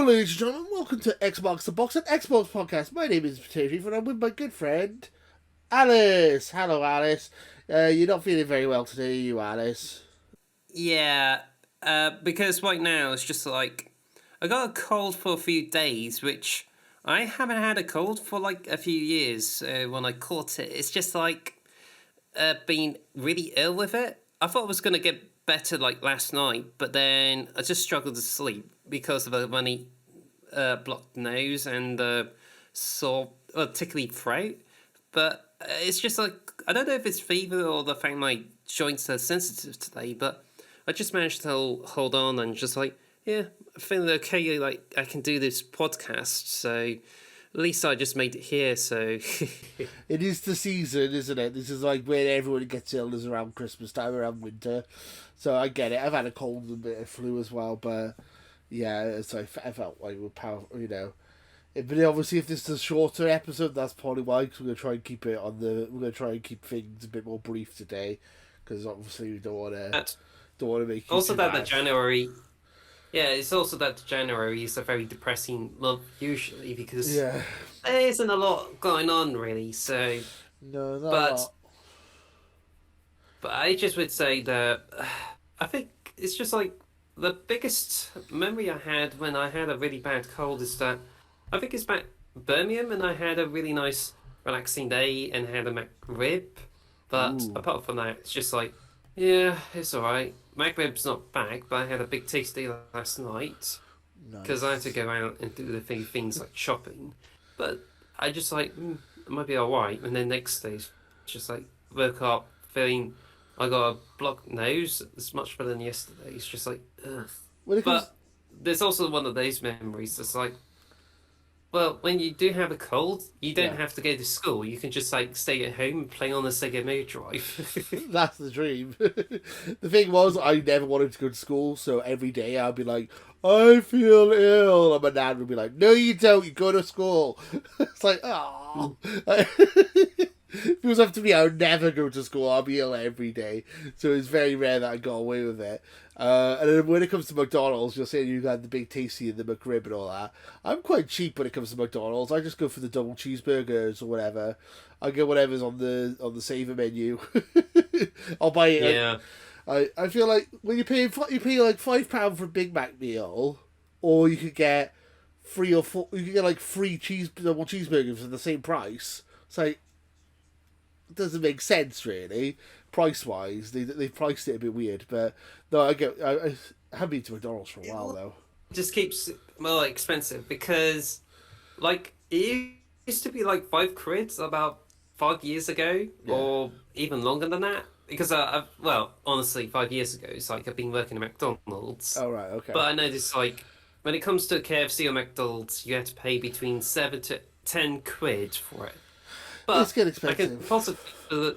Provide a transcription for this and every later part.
Hello, ladies and gentlemen. Welcome to Xbox the Box and Xbox Podcast. My name is Potato and I'm with my good friend Alice. Hello, Alice. You're not feeling very well today, are you, Alice? Yeah, because right now it's just like I got a cold for a few days, which I haven't had a cold for like a few years. When I caught it, it's just like been really ill with it. I thought I was gonna get better like last night, but then I just struggled to sleep because of a runny, blocked nose and sore, tickly throat. But it's just like I don't know if it's fever or the fact my joints are sensitive today, but I just managed to hold on and just like yeah, feeling okay. Like I can do this podcast, so at least I just made it here. So It is the season, isn't it? This is like when everyone gets ill is around Christmas time, around winter. So I get it. I've had a cold and a bit of flu as well, but yeah, so I felt like we're powerful, you know. But obviously, if this is a shorter episode, that's probably why. Because we're gonna try and keep it on the. We're gonna try and keep things a bit more brief today, because obviously we that's don't want to make you also too that the bad. January. Yeah, it's also that January is a very depressing month usually because Yeah, there isn't a lot going on really. So, no, not a but lot. but I just would say that I think it's just like the biggest memory I had when I had a really bad cold is that I think it's back Birmingham and I had a really nice relaxing day and had a McRib. But Ooh, apart from that, it's just like, yeah, it's alright. McRib's not back, but I had a big tasty last night because I had to nice. go out and do the things like shopping. But I just like, it might be alright. And then next day, it's just like, woke up feeling I got a blocked nose. It's much better than yesterday. It's just like, ugh. When it comes, But there's also one of those memories that's like, well, when you do have a cold, you don't yeah, have to go to school. You can just like stay at home and play on the Sega Mega Drive. that's the dream. The thing was, I never wanted to go to school, so every day I'd be like, I feel ill, and my dad would be like, No, you don't. You go to school. It's like, oh. If it was up to me, I would never go to school. I'll be ill every day. So it's very rare that I got away with it. And then when it comes to McDonald's, you're saying you had the big tasty and the McRib and all that. I'm quite cheap when it comes to McDonald's. I just go for the double cheeseburgers or whatever. I get whatever's on the saver menu. I'll buy it. Yeah, I feel like when you pay like £5 for a Big Mac meal, or you could get three or four. You could get like three double cheeseburgers for the same price. It's like it doesn't make sense really, price wise. They priced it a bit weird, but no, I haven't been to McDonald's for a while it though. just keeps more expensive because like it used to be like 5 quid about 5 years ago, Yeah. or even longer than that. Because well, honestly, 5 years ago, it's like I've been working at McDonald's, Oh right. Okay. but I noticed like when it comes to KFC or McDonald's, you have to pay between 7 to 10 quid for it. It's But getting I can expensive. positively,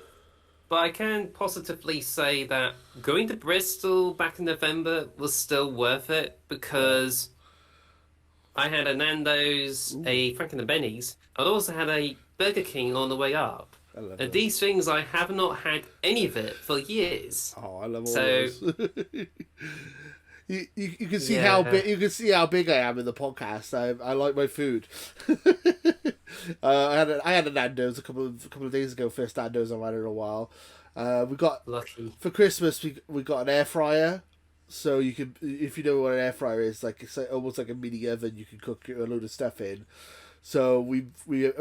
but I can positively say that going to Bristol back in November was still worth it Yeah. because I had a Nando's, Ooh, a Frank and the Benny's. I'd also had a Burger King on the way up. I love And those. these things, I have not had any of it for years. Oh, I love all So, those. You can see how yeah. big I am in the podcast. I like my food. I had a Nando's a couple of days ago. First Nando's I've had in a while. We got Lucky. for Christmas we got an air fryer, so you can if you know what an air fryer is, like it's like, almost like a mini oven. You can cook a load of stuff in. So we made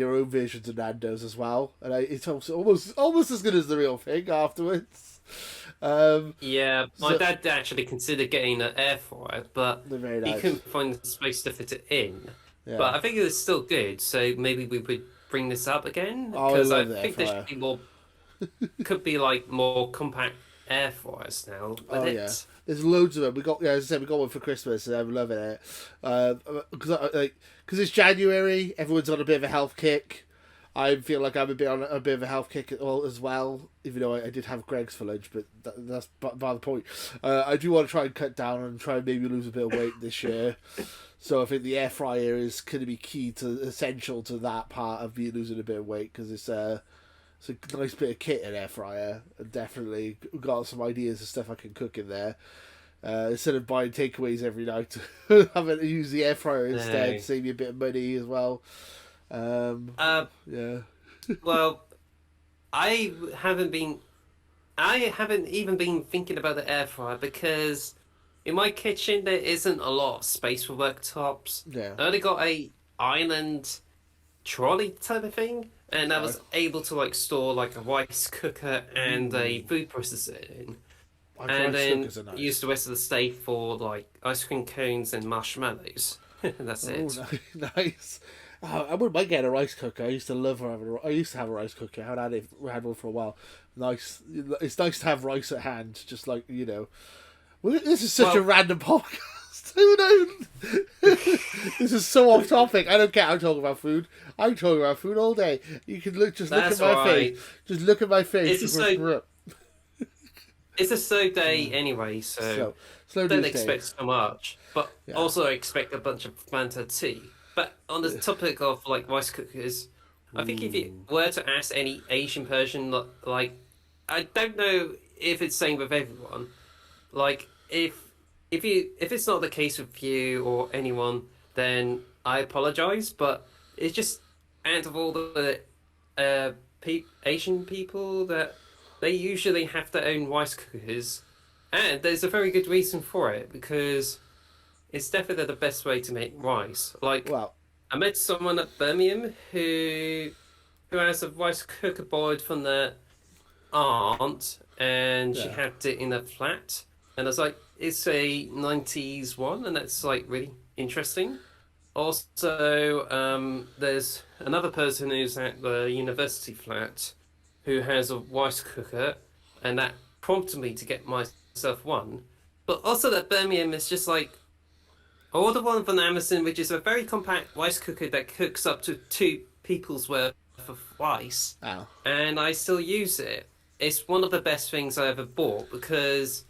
our own versions of Nando's as well, and it's also almost as good as the real thing afterwards. Yeah, my So dad actually considered getting an air fryer, but they're very he nice. couldn't find the space to fit it in. Yeah. But I think it was still good, so maybe we would bring this up again Oh, I because I love the air think there should fryer. be more, could be like more compact air fryers now with Oh yeah, it. there's loads of them. We got as I said, we got one for Christmas, and I'm loving it. Because because it's January, everyone's on a bit of a health kick. I feel like I'm a bit on a bit of a health kick as well. Even though I did have Greg's for lunch, but that's by the point. I do want to try and cut down and try and maybe lose a bit of weight this year. So I think the air fryer is going to be key to essential to that part of me losing a bit of weight because it's a nice bit of kit in air fryer and definitely got some ideas of stuff I can cook in there. Instead of buying takeaways every night, having to use the air fryer instead, No. save you a bit of money as well. Uh, Yeah. well, I haven't been. I haven't even been thinking about the air fryer because in my kitchen there isn't a lot of space for worktops. Yeah. I only got a island trolley type of thing, and I Right. was able to like store like a rice cooker and a food processor in, and Rice then cookers are use nice. the rest of the state for like ice cream cones and marshmallows. That's Oh, it. nice. I wouldn't mind getting a rice cooker. I used to love having. I used to have a rice cooker. I haven't had one for a while. Nice. It's nice to have rice at hand. Just like Well, this is such a Well, random podcast. Who knows? This is so off topic. I don't care. I'm talking about food. I'm talking about food all day. You can look that's at my face. right. Just look at my face. It's a before I so screw up. it's a so day anyway, so. So slow Don't news day. expect so much, but Yeah. also expect a bunch of Fanta tea. But on the topic of like rice cookers, I think if you were to ask any Asian person, like, I don't know if it's same with everyone. Like, if it's not the case with you or anyone, then I apologize. But it's just out of all the Asian people that they usually have their own rice cookers, and there's a very good reason for it because it's definitely the best way to make rice. Like Well, I met someone at Birmingham who has a rice cooker borrowed from their aunt, and she yeah. had it in a flat. And I was like, it's a '90s one, and that's like really interesting. Also, there's another person who's at the university flat who has a rice cooker, and that prompted me to get myself one. But also, that Birmingham is just like I ordered one from Amazon, which is a very compact rice cooker that cooks up to two people's worth of rice, Ow. and I still use it. It's one of the best things I ever bought because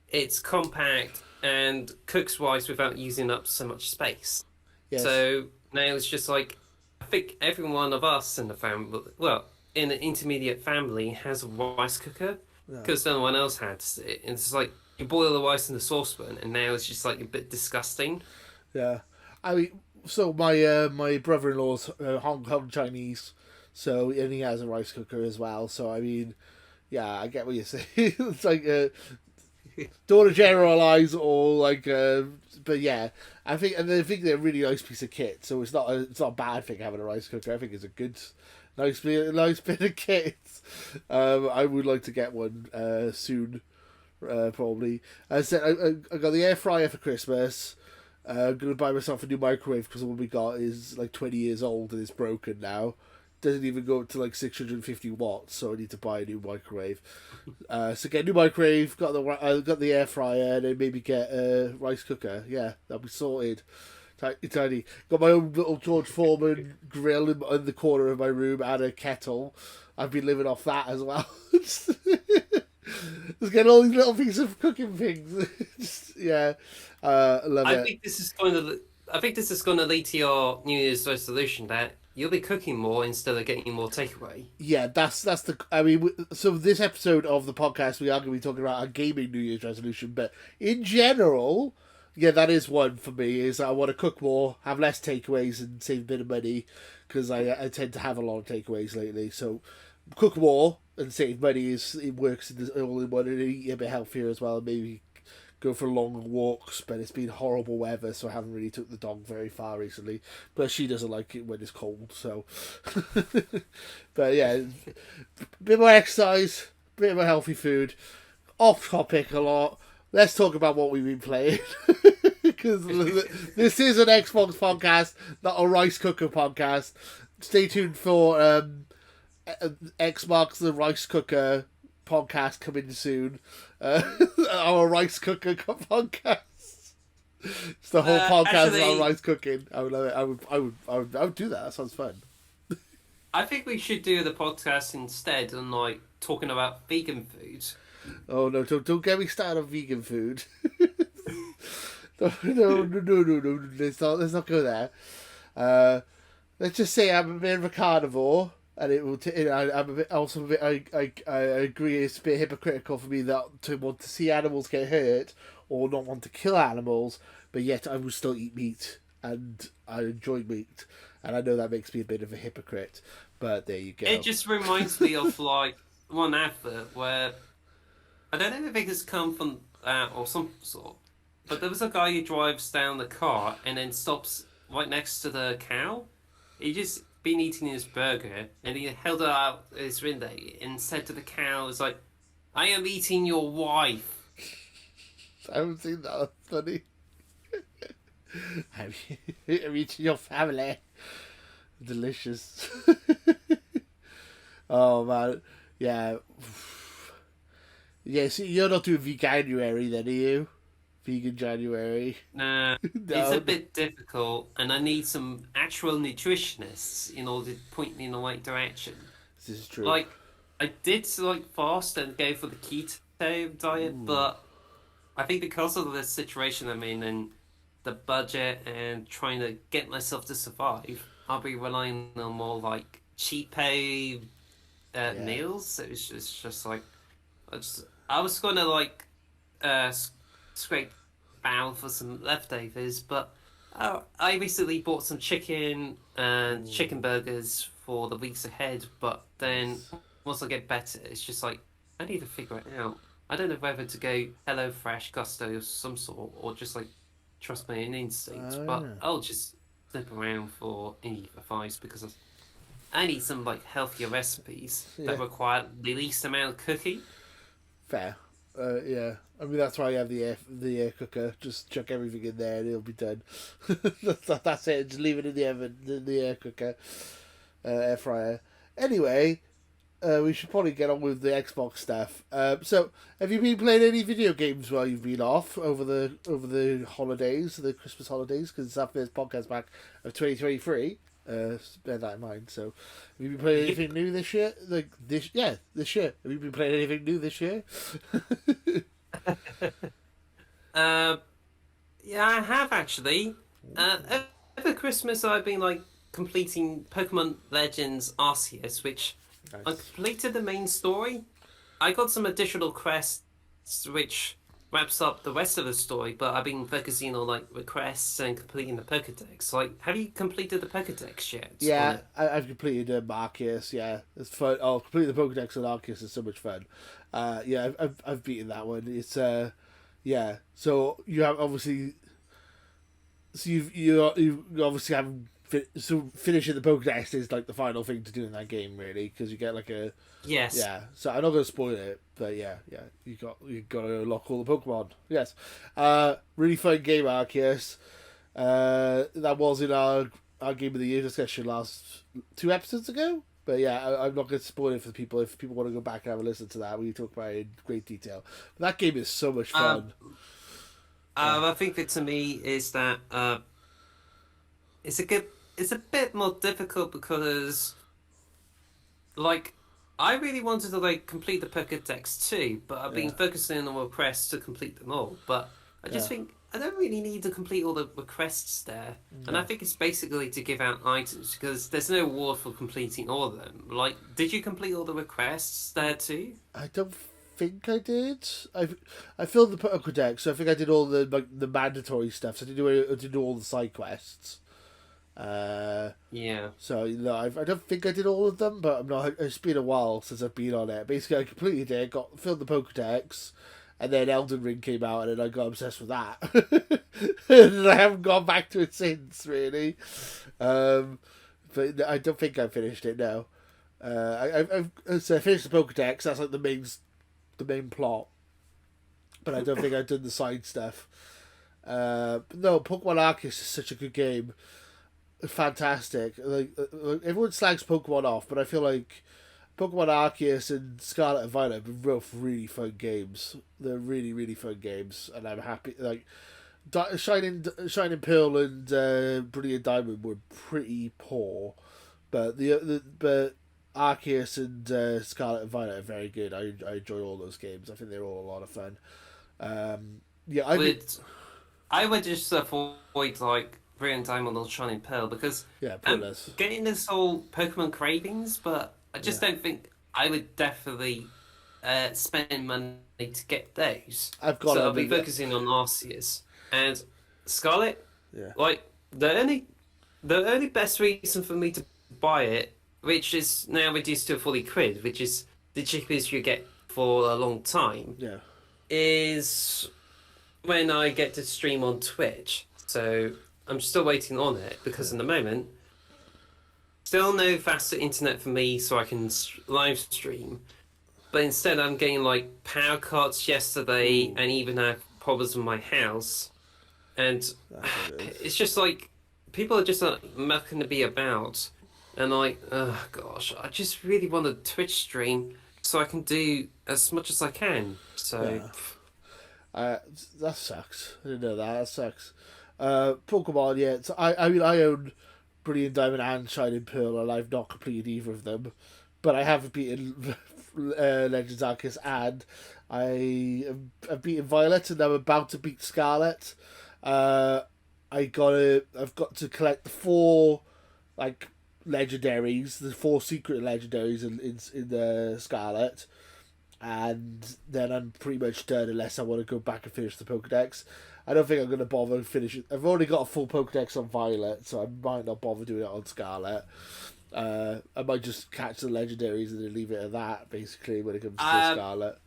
it's compact and cooks rice without using up so much space. Yes. So now it's just like I think every one of us in the family, well, in an intermediate family, has a rice cooker Yeah. because no one else has it. And it's like you boil the rice in the saucepan, and now it's just like a bit disgusting. Yeah. I mean, so my brother-in-law's Hong Kong Chinese, so and he has a rice cooker as well. So I mean, yeah, I get what you're saying. It's like don't want to generalize or like, but yeah, I think they're a really nice piece of kit. So it's not a bad thing having a rice cooker. I think it's a good, nice bit of kit. I would like to get one soon, probably. As I said, I got the air fryer for Christmas. I'm gonna buy myself a new microwave because the one we got is like 20 years old and it's broken now. Doesn't even go up to like 650 watts, so I need to buy a new microwave. So get a new microwave, got the air fryer, and then maybe get a rice cooker. Yeah, that'll be sorted. Tiny. Got my own little George Foreman grill in the corner of my room and a kettle. I've been living off that as well. Just getting all these little pieces of cooking things. Yeah, I love I it. think this is going to. I think this is going to lead to your New Year's resolution that you'll be cooking more instead of getting more takeaway. Yeah, that's the. I mean, so this episode of the podcast, we are going to be talking about a gaming New Year's resolution, but in general, yeah, that is one for me. Is I want to cook more, have less takeaways, and save a bit of money because I tend to have a lot of takeaways lately. So cook more and save money it works all in one, and eat a bit healthier as well. Maybe go for long walks, but it's been horrible weather, so I haven't really took the dog very far recently. But she doesn't like it when it's cold, so. But yeah, bit more exercise, bit more healthy food, off topic a lot. Let's talk about what we've been playing. Because this is an Xbox podcast, not a rice cooker podcast. Stay tuned for Xbox the Rice Cooker podcast coming soon. Our rice cooker podcast. It's the whole podcast Actually, about rice cooking. I would love it. I would do that. That sounds fun. I think we should do the podcast instead and like talking about vegan food. Oh no! Don't get me started on vegan food. No. Let's not go there. Let's just say I'm a bit of a carnivore. And it will. I'm a bit, also a bit. I agree. It's a bit hypocritical for me that to want to see animals get hurt or not want to kill animals, but yet I will still eat meat and I enjoy meat, and I know that makes me a bit of a hypocrite. But there you It go. just reminds me of like one advert where I don't know if it has come from that or some sort, but there was a guy who drives down the car and then stops right next to the cow. He just been eating his burger and he held out his window and said to the cow, "It's like, I am eating your wife." I haven't seen that. That's funny. I'm eating your family. Delicious. Oh man, yeah. Yeah, so you're not doing veganuary then, are you? Vegan January? Nah, it's a No, bit difficult, and I need some actual nutritionists in order to point me in the right direction. this is true. Like, I did like fast and go for the keto diet, Ooh, but I think because of the situation I'm in and the budget and trying to get myself to survive, I'll be relying on more like cheapo yeah. meals. So it's just like I was gonna like uh, s- scrape bound for some leftovers, but I recently bought some chicken and chicken Ooh, burgers for the weeks ahead. But then nice. once I get better, it's just like I need to figure it out. I don't know whether to go Hello Fresh, Gusto, or some sort, or just like trust my own instincts. Oh But yeah. I'll just flip around for any advice because I need some like healthier recipes Yeah, that require the least amount of cooking. fair. Yeah. I mean that's why I have the air cooker. Just chuck everything in there and it'll be done. That's it. Just leave it in the oven, the air cooker, air fryer. Anyway, we should probably get on with the Xbox stuff. So, have you been playing any video games while you've been off over the holidays, the Christmas holidays? Because it's our first podcast back of 2023. Bear that in mind. So, have you been playing Yep. anything new this year? Like this year. Have you been playing anything new this year? Uh, yeah, I have actually. Over Christmas, I've been like completing Pokemon Legends Arceus, which I Nice. completed the main story. I got some additional quests, which wraps up the rest of the story. But I've been focusing on like requests and completing the Pokedex. Like, have you completed the Pokedex yet on Yeah, it? I've completed Arceus. Yeah, it's fun. Oh, completing the Pokedex on Arceus is so much fun. Yeah, I've beaten that one. It's yeah. So you have obviously, so you obviously have so finishing the Pokedex is like the final thing to do in that game, really, because you get like a Yes. yeah. So I'm not gonna spoil it, but yeah, you got to unlock all the Pokemon. Yes, really fun game, Arceus. That was in our game of the year discussion last 2 episodes ago. But yeah, I'm not going to spoil it for the people. If people want to go back and have a listen to that, we talk about it in great detail. But that game is so much Um, fun. Uh, I think that to me is that it's a good, it's a bit more difficult because like I really wanted to like complete the Pokédex too, but I've been yeah, focusing on requests to complete them all. But I just yeah, think I don't really need to complete all the requests there, and I no. think it's basically to give out items because there's no reward for completing all of them. Like, did you complete all the requests there too? I don't think I did. I filled the Pokédex, so I think I did all the like the mandatory stuff. So I did all the side quests. Uh, Yeah. So no, I don't think I did all of them, but I'm not. It's been a while since I've been on it. Basically, I completed it, got filled the Pokedex, and then Elden Ring came out, and then I got obsessed with that, and I haven't gone back to it since. Really, um, but I don't think I finished it. No, so I finished the Pokedex. That's like the main plot, but I don't think I've done the side stuff. But no, Pokemon Arceus is such a good game, fantastic. Everyone slags Pokemon off, but I feel like Pokemon Arceus and Scarlet and Violet are both really fun games. They're really fun games, and I'm happy. Like Shining Pearl and Brilliant Diamond were pretty poor, but but Arceus and Scarlet and Violet are very good. I enjoy all those games. I think they're all a lot of fun. Yeah, I've been Would I would just avoid like Brilliant Diamond or Shining Pearl because Yeah, I'm pointless. getting this whole Pokemon cravings, but I Yeah, just don't think I would definitely spend money to get those. I've got So I'll them. be focusing on Arceus and Scarlet. Yeah, Like the only best reason for me to buy it, which is now reduced to 40 quid, which is the cheapest you get for a long time, yeah. is when I get to stream on Twitch. So I'm still waiting on it because in the moment, still no faster internet for me so I can live stream. But instead, I'm getting like power cuts yesterday and even have problems with my house. And That's what it is. it's just like people are just like mucking to be about. And like, oh gosh, I just really want a Twitch stream so I can do as much as I can. So. Yeah. That sucks. I didn't know that. That sucks. Pokemon, yeah. So I mean, I own Brilliant Diamond and Shining Pearl, and I've not completed either of them. But I have beaten Legends Arceus, and I've beaten Violet, and I'm about to beat Scarlet. I've got to collect the four, like, legendaries, the four secret legendaries in the Scarlet, and then I'm pretty much done unless I want to go back and finish the Pokedex. I don't think I'm going to bother finishing. I've already got a full Pokedex on Violet, so I might not bother doing it on Scarlet. I might just catch the legendaries and then leave it at that, basically, when it comes to Scarlet.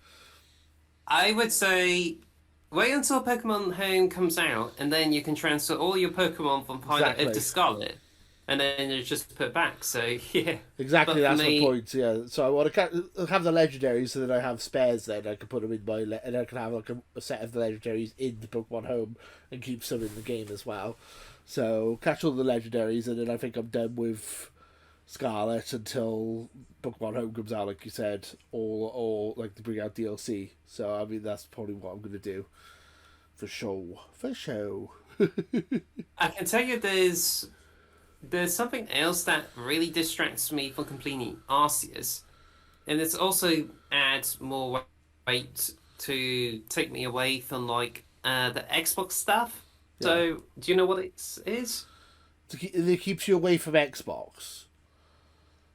I would say wait until Pokemon Home comes out, and then you can transfer all your Pokemon from Violet Exactly. to Scarlet, and then you just put back. So yeah, Exactly, But that's me- my point. Yeah, so I want to have the legendaries, so that I have spares. Then I can put them in and I can have like a set of the legendaries in the Pokemon Home and keep some in the game as well. So catch all the legendaries, and then I think I'm done with Scarlet until Pokemon Home comes out, like you said, or like to bring out DLC. So I mean, that's probably what I'm gonna do for sure. For sure. I can tell you there's something else that really distracts me from completing Arceus, and it's also adds more weight to take me away from like the Xbox stuff. So do you know what it is? It keeps you away from Xbox.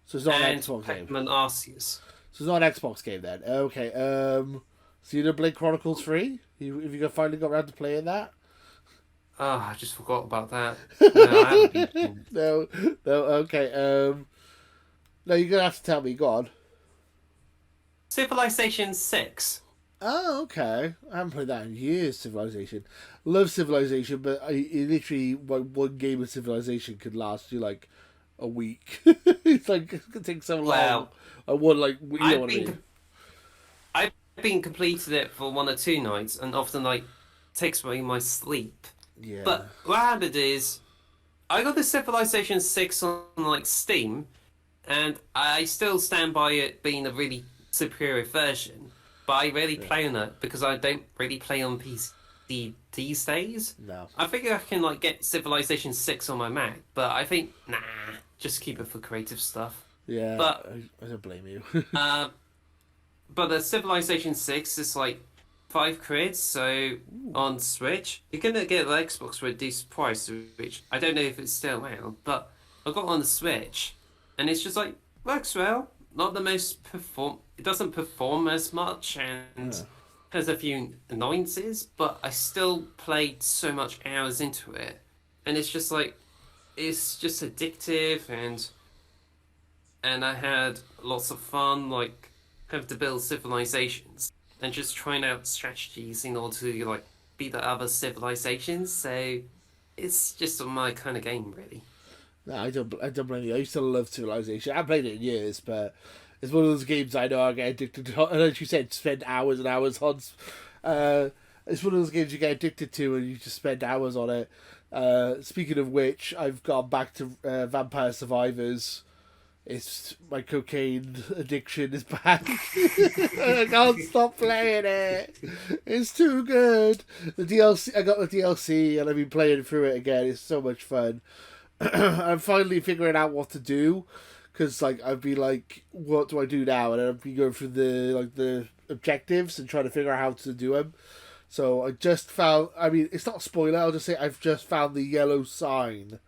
So it's not an And Xbox game. Pokemon Arceus. So it's not an Xbox game then. Okay. So you know Blade Chronicles 3? Have you finally got around to playing that? Oh, I just forgot about that. No, I haven't been. No. Okay. No, you're gonna have to tell me. Go on. Civilization 6. Oh, okay. I haven't played that in years. Civilization. Love Civilization, but it literally one game of Civilization could last you like a week. It's like it could take so long. Well, I would like you know what I mean. I've been completed it for 1 or 2 nights, and often like takes away my sleep. Yeah. But what happened is, I got the Civilization 6 on like Steam, and I still stand by it being a really superior version. But I rarely play on it because I don't really play on PC these days. No. I think I can like get Civilization 6 on my Mac, but I think nah, just keep it for creative stuff. Yeah. But- I don't blame you. But the Civilization 6 is like 5 quid, so on Switch. You're gonna get the Xbox for a decent price, which I don't know if it's still around, but I got it on the Switch, and it's just like, works well. Not the most it doesn't perform as much, and has a few annoyances, but I still played so much hours into it, and it's just like, it's just addictive, and I had lots of fun, like, have to build civilizations and just trying out strategies in order to like beat the other civilizations. So it's just my kind of game, really. No, I don't blame you. I used to love Civilization. I haven't played it in years, but it's one of those games I know I get addicted to. And as you said, spend hours and hours on. It's one of those games you get addicted to, and you just spend hours on it. Speaking of which, I've gone back to Vampire Survivors. It's my cocaine addiction is back. I can't stop playing it. It's too good. The DLC, I got the DLC, and I've been playing through it again. It's so much fun. I'm finally figuring out what to do, because like I've been like, what do I do now? And I've been going through the objectives and trying to figure out how to do them. So I just found. I mean, it's not a spoiler. I'll just say I've just found the yellow sign.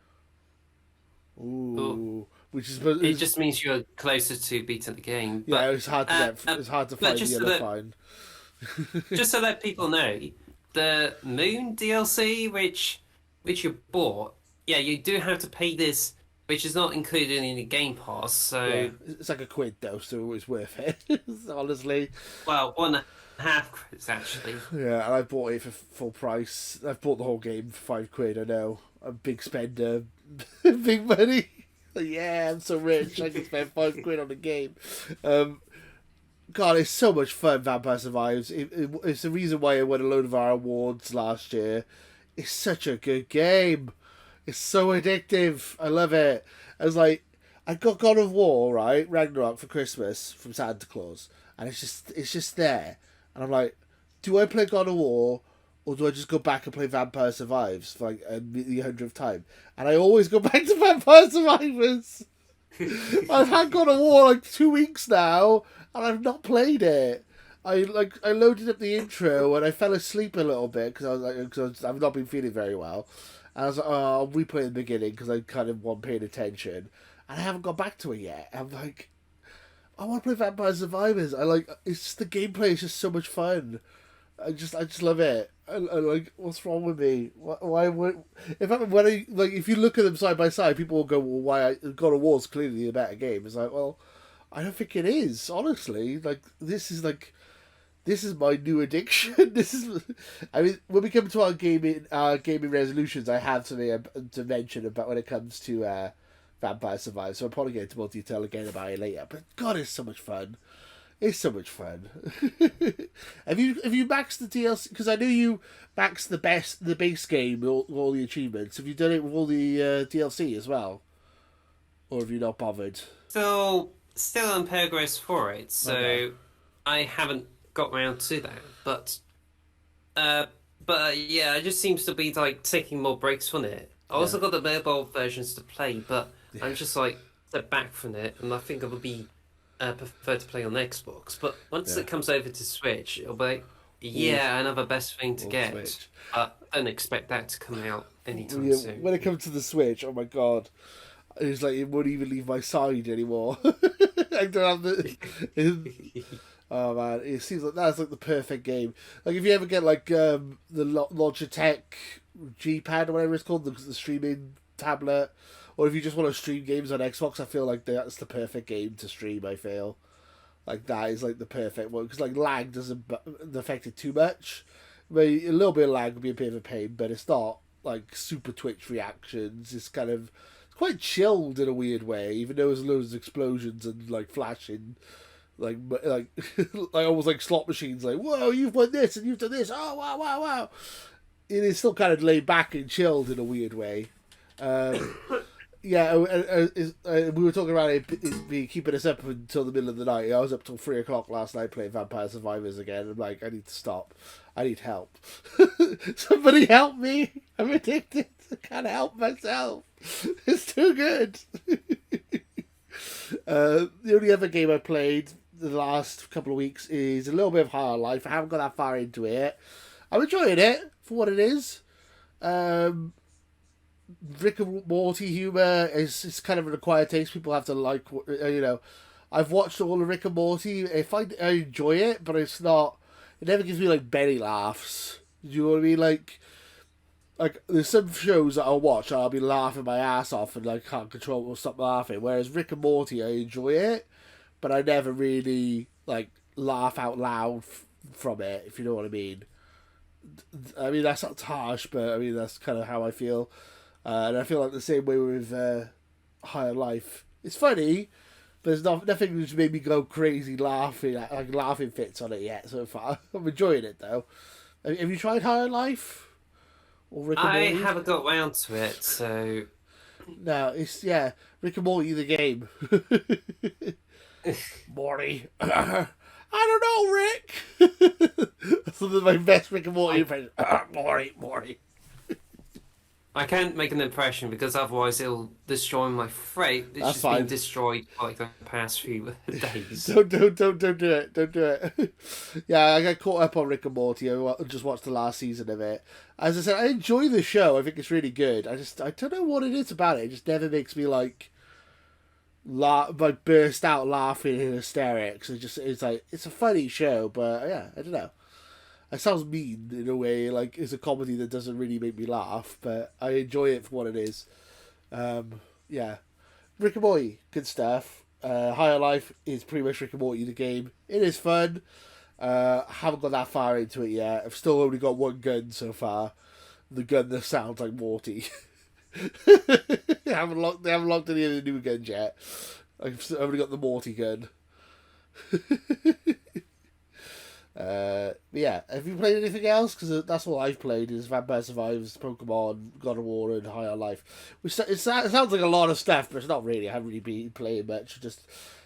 Cool. Ooh, which It is just means you're closer to beating the game. yeah, But it's hard to get. It's hard to but find the yellow sign. just so that people know, the Moon DLC, which you bought, yeah, you do have to pay this, which is not included in the Game Pass. Yeah, So, it's like a quid though, so it's worth it. Honestly, well, 1.5 crits actually. yeah, and I bought it for full price. I've bought the whole game for £5. I know, I'm a big spender, big money. Yeah, I'm so rich. I can spend £5 on the game. God, it's so much fun. Vampire Survives. It's the reason why I won a load of our awards last year. It's such a good game. It's so addictive. I love it. I was like, I got God of War, right, Ragnarok for Christmas from Santa Claus, and it's just there, and I'm like, do I play God of War, or do I just go back and play Vampire Survives for like the 100th time? And I always go back to Vampire Survivors. I've had God of War like 2 weeks now, and I've not played it. I loaded up the intro and I fell asleep a little bit because I was like, I've not been feeling very well. And I was like, oh, I'll replay the beginning because I kind of wasn't paying attention, and I haven't got back to it yet. I'm like, I want to play Vampire Survivors. It's just the gameplay is just so much fun. I just love it. I like, what's wrong with me? Why would if you look at them side by side, people will go, well, why God of War's clearly a better game. It's like, well, I don't think it is. Honestly, this is my new addiction. I mean, when we come to our gaming resolutions, I have something to mention about when it comes to Vampire Survivors. So I'll probably get into more detail again about it later. But God, it's so much fun. It's so much fun. have you maxed the DLC? Because I know you maxed the base game with all the achievements. Have you done it with all the DLC as well, or have you not bothered? Still in progress for it, so Okay. I haven't got round to that. But yeah, it just seems to be like taking more breaks from it. I also got the mobile versions to play, but I'm just like step back from it, and I think I would be prefer to play on Xbox. But once Yeah. it comes over to Switch, it'll be like, Wolf, yeah, another best thing to Wolf get. Switch. But I don't expect that to come out anytime Yeah, soon. when it comes to the Switch, oh my God, it's like it won't even leave my side anymore. I don't have oh man, it seems like that's like the perfect game. Like if you ever get like the Logitech G Pad or whatever it's called, the streaming tablet, or if you just want to stream games on Xbox, I feel like that's the perfect game to stream. I feel like that is like the perfect one because like lag doesn't affect it too much. I mean, a little bit of lag would be a bit of a pain, but it's not like super Twitch reactions. It's kind of quite chilled in a weird way, even though there's loads of explosions and like flashing, like like almost like slot machines. Like, whoa, you've won this and you've done this. Oh wow, wow, wow. It is still kind of laid back and chilled in a weird way. Um, yeah, we were talking about it be keeping us up until the middle of the night. I was up till 3 o'clock last night playing Vampire Survivors again. I'm like, I need to stop. I need help. Somebody help me. I'm addicted. I can't help myself. It's too good. The only other game I played the last couple of weeks is a little bit of Higher Life. I haven't got that far into it. I'm enjoying it for what it is. Rick and Morty humor is kind of an acquired taste. People have to like, you know. I've watched all of Rick and Morty. I enjoy it, but it's not. It never gives me like belly laughs. Do you know what I mean? Like there's some shows that I'll watch and I'll be laughing my ass off and like can't control or stop laughing. Whereas Rick and Morty, I enjoy it, but I never really like laugh out loud from it. If you know what I mean. I mean that's not harsh, but I mean that's kind of how I feel. And I feel like the same way with Higher Life. It's funny, but there's nothing that's made me go crazy laughing, like laughing fits on it yet so far. I'm enjoying it though. Have you tried Higher Life or Rick and I Morty? haven't got round to it, so No, it's Rick and Morty the game. Morty. I don't know, Rick. That's one of my best Rick and Morty impressions. Morty. I can't make an impression because otherwise it'll destroy my freight. It's That's just been fine. destroyed for like the past few days. Don't do it. Don't do it. Yeah, I got caught up on Rick and Morty. Just watched the last season of it. As I said, I enjoy the show. I think it's really good. I don't know what it is about it. It just never makes me like burst out laughing in hysterics. It's a funny show, but yeah, I don't know. It sounds mean in a way, like it's a comedy that doesn't really make me laugh, but I enjoy it for what it is. Yeah, Rick and Morty, good stuff. Higher Life is pretty much Rick and Morty the game. It is fun. Haven't got that far into it yet. I've still only got one gun so far. The gun that sounds like Morty. They haven't locked any of the new guns yet. I've only got the Morty gun. Yeah, have you played anything else? Because that's all I've played is Vampire Survivors, Pokemon, God of War, and Higher Life. It sounds like a lot of stuff, but it's not really. I haven't really been playing much. Just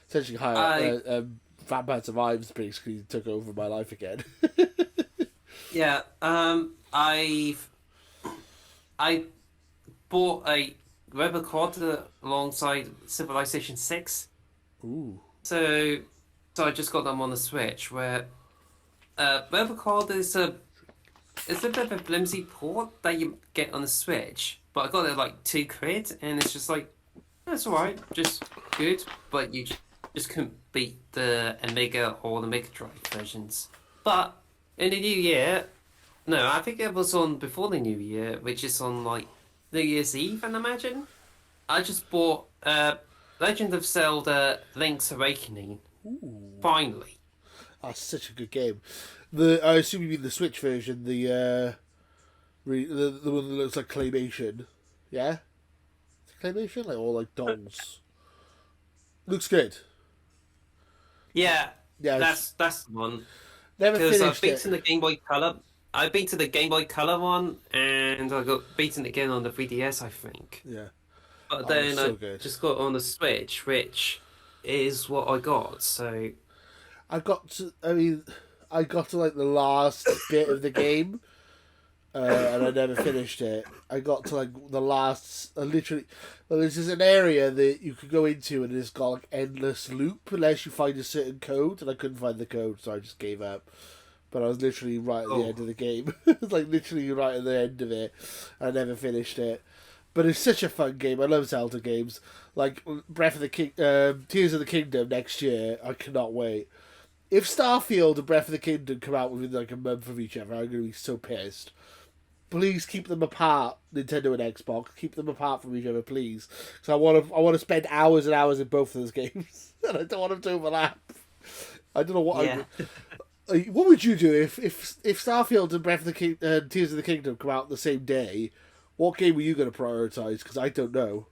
essentially Vampire Survivors basically took over my life again. Yeah, I bought a Rebel Quad alongside Civilization 6. Ooh. So I just got them on the Switch where Rebel Quad it's a bit of a flimsy port that you get on the Switch, but I got it like £2 and it's just like that's alright, just good, but you just couldn't beat the Amiga or the Mega Drive versions. But in the new year, no, I think it was on before the new year, which is on like New Year's Eve, I imagine. I just bought Legend of Zelda: Link's Awakening. Ooh. Finally. That's such a good game. I assume you mean the Switch version, the one that looks like claymation. Yeah? Claymation? Like all like dolls. Looks good. Yeah, Yeah, that's the one. never Because I've finished it. beaten the Game Boy Color. I beaten the Game Boy Color one, and I got beaten again on the 3DS, I think. Yeah. But Oh, it's then so I good. just got on the Switch, which is what I got. So I got to like the last bit of the game, and I never finished it. I got to like the last, literally. Well, this is an area that you could go into, and it's got like endless loop unless you find a certain code, and I couldn't find the code, so I just gave up. But I was literally right at the oh end of the game. It was like literally right at the end of it. I never finished it. But it's such a fun game. I love Zelda games. Like Breath of the King, Tears of the Kingdom next year. I cannot wait. If Starfield and Breath of the Kingdom come out within like a month of each other, I'm going to be so pissed. Please keep them apart, Nintendo and Xbox. Keep them apart from each other, please. Because I want to spend hours and hours in both of those games, and I don't want them to overlap. I don't know what yeah. what would you do if Starfield and Breath of the Tears of the Kingdom come out the same day? What game were you going to prioritize? Because I don't know,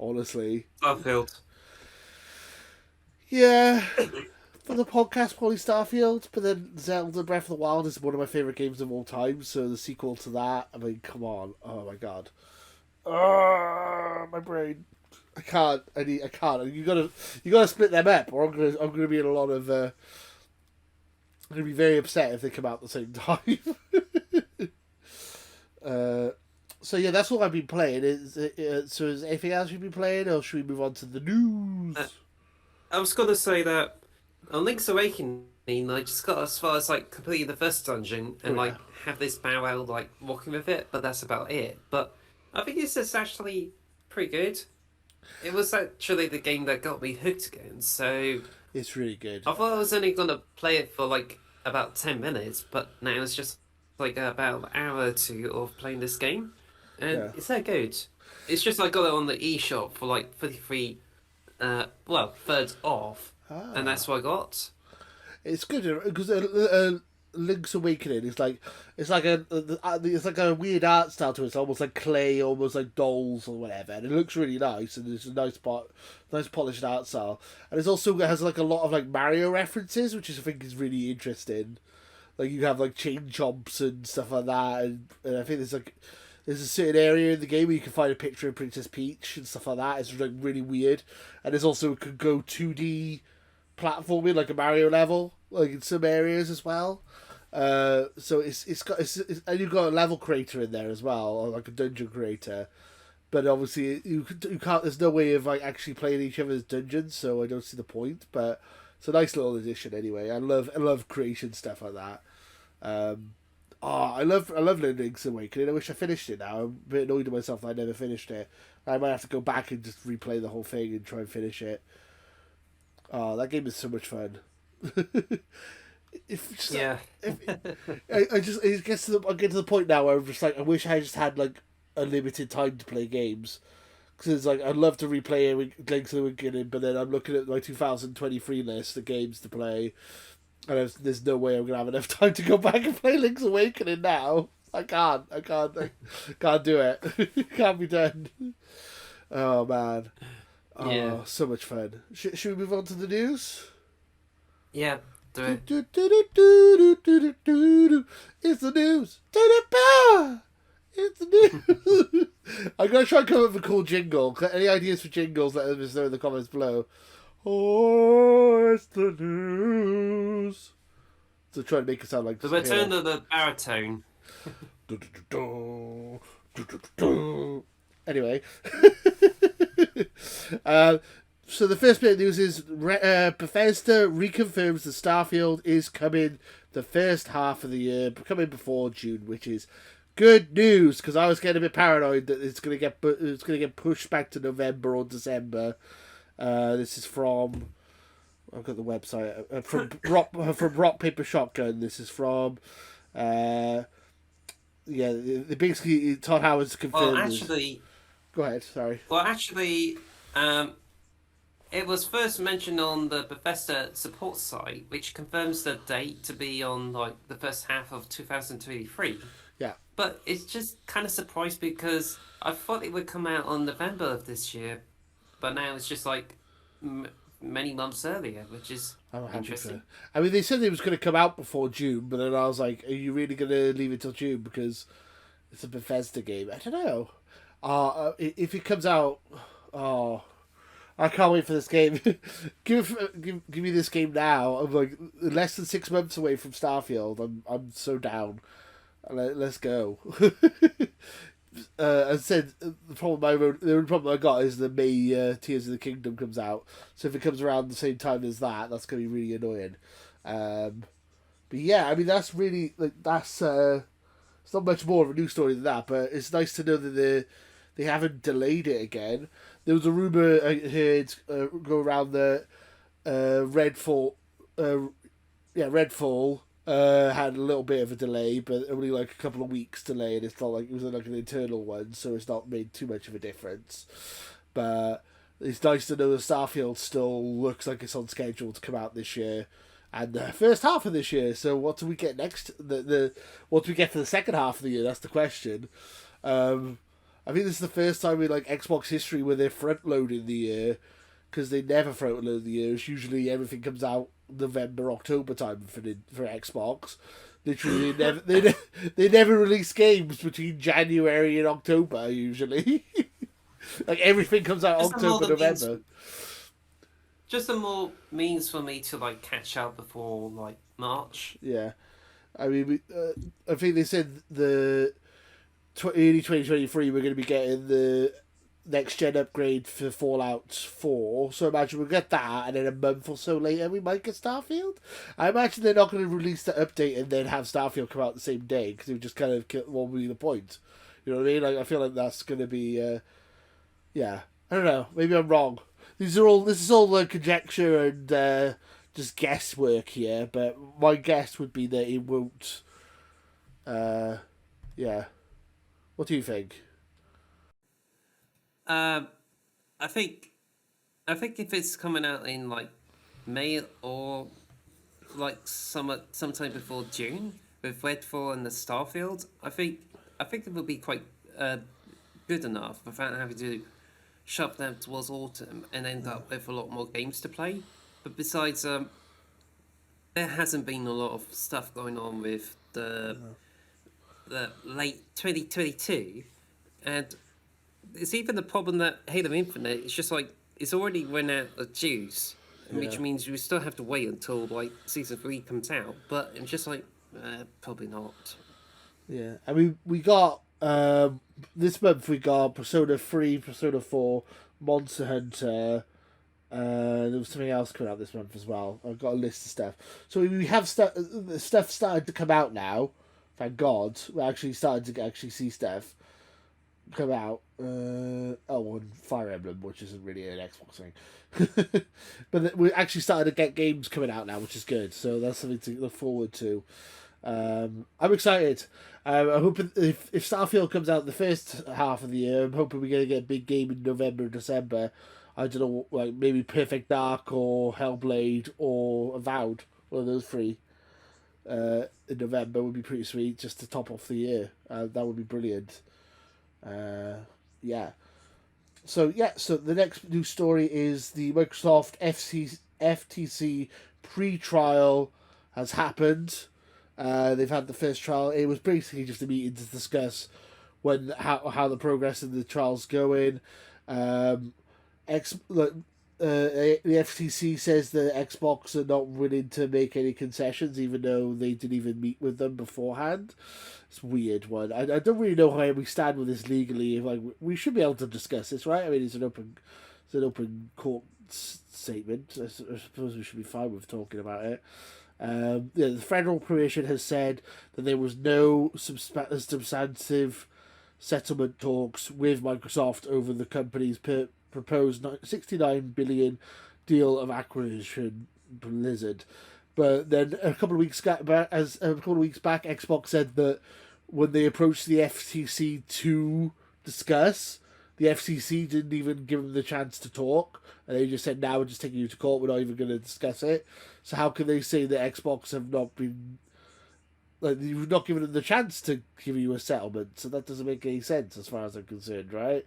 honestly. Starfield. Yeah, for the podcast, probably Starfield, but then Zelda Breath of the Wild is one of my favorite games of all time. So the sequel to that, I mean, come on, oh my god, my brain. I can't. You gotta split them up, or I'm gonna be in a lot of. I'm gonna be very upset if they come out at the same time. uh, so yeah, that's what I've been playing. So is anything else you've been playing, or should we move on to the news? I was gonna say that on Link's Awakening, I just got as far as like completing the first dungeon and Oh yeah. like have this barrel like walking with it, but that's about it. But I think this is actually pretty good. It was actually the game that got me hooked again. So It's really good. I thought I was only gonna play it for like about 10 minutes, but now it's just like about an hour or two of playing this game, and Yeah. it's so good. It's just I got it on the eShop for like 33, thirds off, and Ah. that's what I got. It's good because Link's Awakening is like it's like it's like a weird art style to it. It's almost like clay, almost like dolls or whatever, and it looks really nice. And it's a nice polished art style. And it has like a lot of like Mario references, which I think is really interesting. Like you have like chain chomps and stuff like that, and I think there's a certain area in the game where you can find a picture of Princess Peach and stuff like that. It's like really weird, and there's also could go 2D platforming like a Mario level, like in some areas as well. So and you've got a level creator in there as well, or like a dungeon creator. But obviously, you can't. There's no way of like actually playing each other's dungeons, so I don't see the point. But it's a nice little addition anyway. I love creation stuff like that. I love Link's Awakening. I wish I finished it now. I'm a bit annoyed at myself that I never finished it. I might have to go back and just replay the whole thing and try and finish it. Oh, that game is so much fun. if just, Yeah. if, I just I get to the point now where I'm just like I wish I just had like unlimited time to play games because it's like I'd love to replay Link's Awakening, but then I'm looking at my 2023 list of games to play, and there's no way I'm gonna have enough time to go back and play Link's Awakening now. I can't do it. It can't be done. Oh man. Oh, Yeah. so much fun. Should we move on to the news? Yeah. Do it. It's the news. It's the news. I'm gonna try and come up with a cool jingle. Any ideas for jingles? Let us know in the comments below. Oh, it's the news. So try to make it sound like The return of the baritone. Anyway, so the first bit of news is Bethesda reconfirms the Starfield is coming the first half of the year, coming before June, which is good news because I was getting a bit paranoid that it's gonna get pushed back to November or December. This is from I've got the website from Rock Paper Shotgun. This is from. Yeah, basically Todd Howard's confirmed. Well, actually, go ahead. Sorry. It was first mentioned on the Bethesda support site, which confirms the date to be on like the first half of 2023. Yeah. But it's just kind of surprised because I thought it would come out on November of this year, but now it's just like many months earlier, which is interesting. I mean, they said it was going to come out before June, but then I was like, are you really going to leave it till June because it's a Bethesda game? I don't know. If it comes out, I can't wait for this game. give me this game now. I'm like less than 6 months away from Starfield. I'm so down. Let's go. As I said, the only problem I got is the May Tears of the Kingdom comes out. So if it comes around the same time as that's going to be really annoying. But yeah, I mean that's really it's not much more of a news story than that. But it's nice to know that they haven't delayed it again. There was a rumor I heard go around that Redfall. Redfall. Had a little bit of a delay, but only like a couple of weeks delay, and it's not like it was like an internal one, so it's not made too much of a difference. But it's nice to know that Starfield still looks like it's on schedule to come out this year, and the first half of this year. So what do we get next? What do we get for the second half of the year? That's the question. I think this is the first time in like Xbox history where they're front loading the year, because they never front load the year. It's usually everything comes out November, October time for Xbox. Literally, they never release games between January and October. Usually, like everything comes out October, November. Just a more means for me to like catch up before like March. Yeah, I mean, I think they said the early 2023 we're going to be getting the next gen upgrade for Fallout 4, so imagine we'll get that, and then a month or so later we might get Starfield. I imagine they're not going to release the update and then have Starfield come out the same day, because it would just kind of what would be the point? You know what I mean? Like, I feel like that's going to be, yeah. I don't know. Maybe I'm wrong. This is all conjecture and just guesswork here, but my guess would be that it won't. Yeah. What do you think? I think if it's coming out in like May or like sometime before June with Redfall and the Starfield, I think it will be quite good enough without having to shove them towards autumn and end up with a lot more games to play. But besides, there hasn't been a lot of stuff going on with the late 2022, and it's even the problem that Halo Infinite, it's just like it's already run out of juice, which means we still have to wait until like Season 3 comes out. But I'm just like, Probably not. Yeah, I mean, we got this month we got Persona 3, Persona 4, Monster Hunter. There was something else coming out this month as well. I've got a list of stuff. So we have stuff started to come out now. Thank God, we're actually starting to actually see stuff come out. And Fire Emblem, which isn't really an Xbox thing, but we're actually starting to get games coming out now, which is good. So that's something to look forward to. I'm excited. I'm hoping if Starfield comes out the first half of the year, I'm hoping we're gonna get a big game in November, December. I don't know, like maybe Perfect Dark or Hellblade or Avowed. One of those three. In November would be pretty sweet, just to top off the year. That would be brilliant. Yeah. So the next news story is the Microsoft FTC pre-trial has happened. They've had the first trial. It was basically just a meeting to discuss how the progress in the trial's going. The FTC says that Xbox are not willing to make any concessions, even though they didn't even meet with them beforehand. It's a weird one. I don't really know how we stand with this legally. Like, we should be able to discuss this, right? I mean, it's an open court statement. I suppose we should be fine with talking about it. The Federal Commission has said that there was no substantive settlement talks with Microsoft over the company's proposed $69 billion deal of acquisition Blizzard. But then a couple of weeks back, Xbox said that when they approached the FTC to discuss, the FCC didn't even give them the chance to talk, and they just said, "Now we're just taking you to court. We're not even going to discuss it." So how can they say that Xbox have not been, like, you've not given them the chance to give you a settlement? So that doesn't make any sense as far as I'm concerned, right?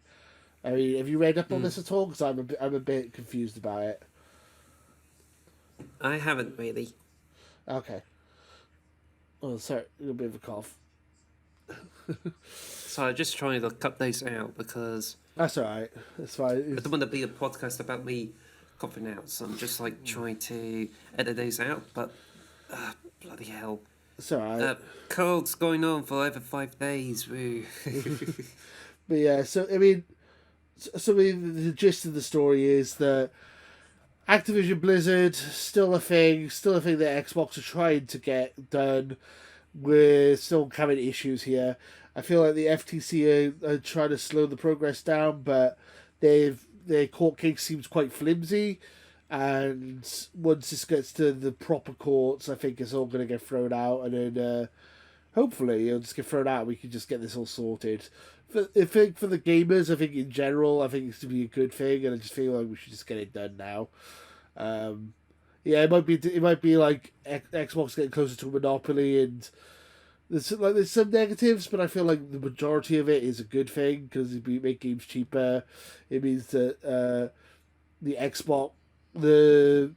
I mean, have you read up on this at all? Because I'm a bit confused about it. I haven't really. Okay. Oh, sorry, a bit of a cough. So I'm just trying to cut those out because That's all right. That's fine. I don't want to be a podcast about me coughing out. So I'm just like trying to edit those out. But bloody hell, It's all right. cold's going on for over 5 days. Woo. But yeah, so I mean, the gist of the story is that Activision Blizzard still a thing that Xbox are trying to get done. We're still having issues here. I feel like the FTC are trying to slow the progress down, but their court case seems quite flimsy. And once this gets to the proper courts, I think it's all going to get thrown out, and then hopefully it'll just get thrown out. And we can just get this all sorted. I think for the gamers, I think in general, I think it's to be a good thing, and I just feel like we should just get it done now. Yeah, it might be like Xbox getting closer to a monopoly, and there's some negatives, but I feel like the majority of it is a good thing because it make games cheaper. It means that the Xbox, the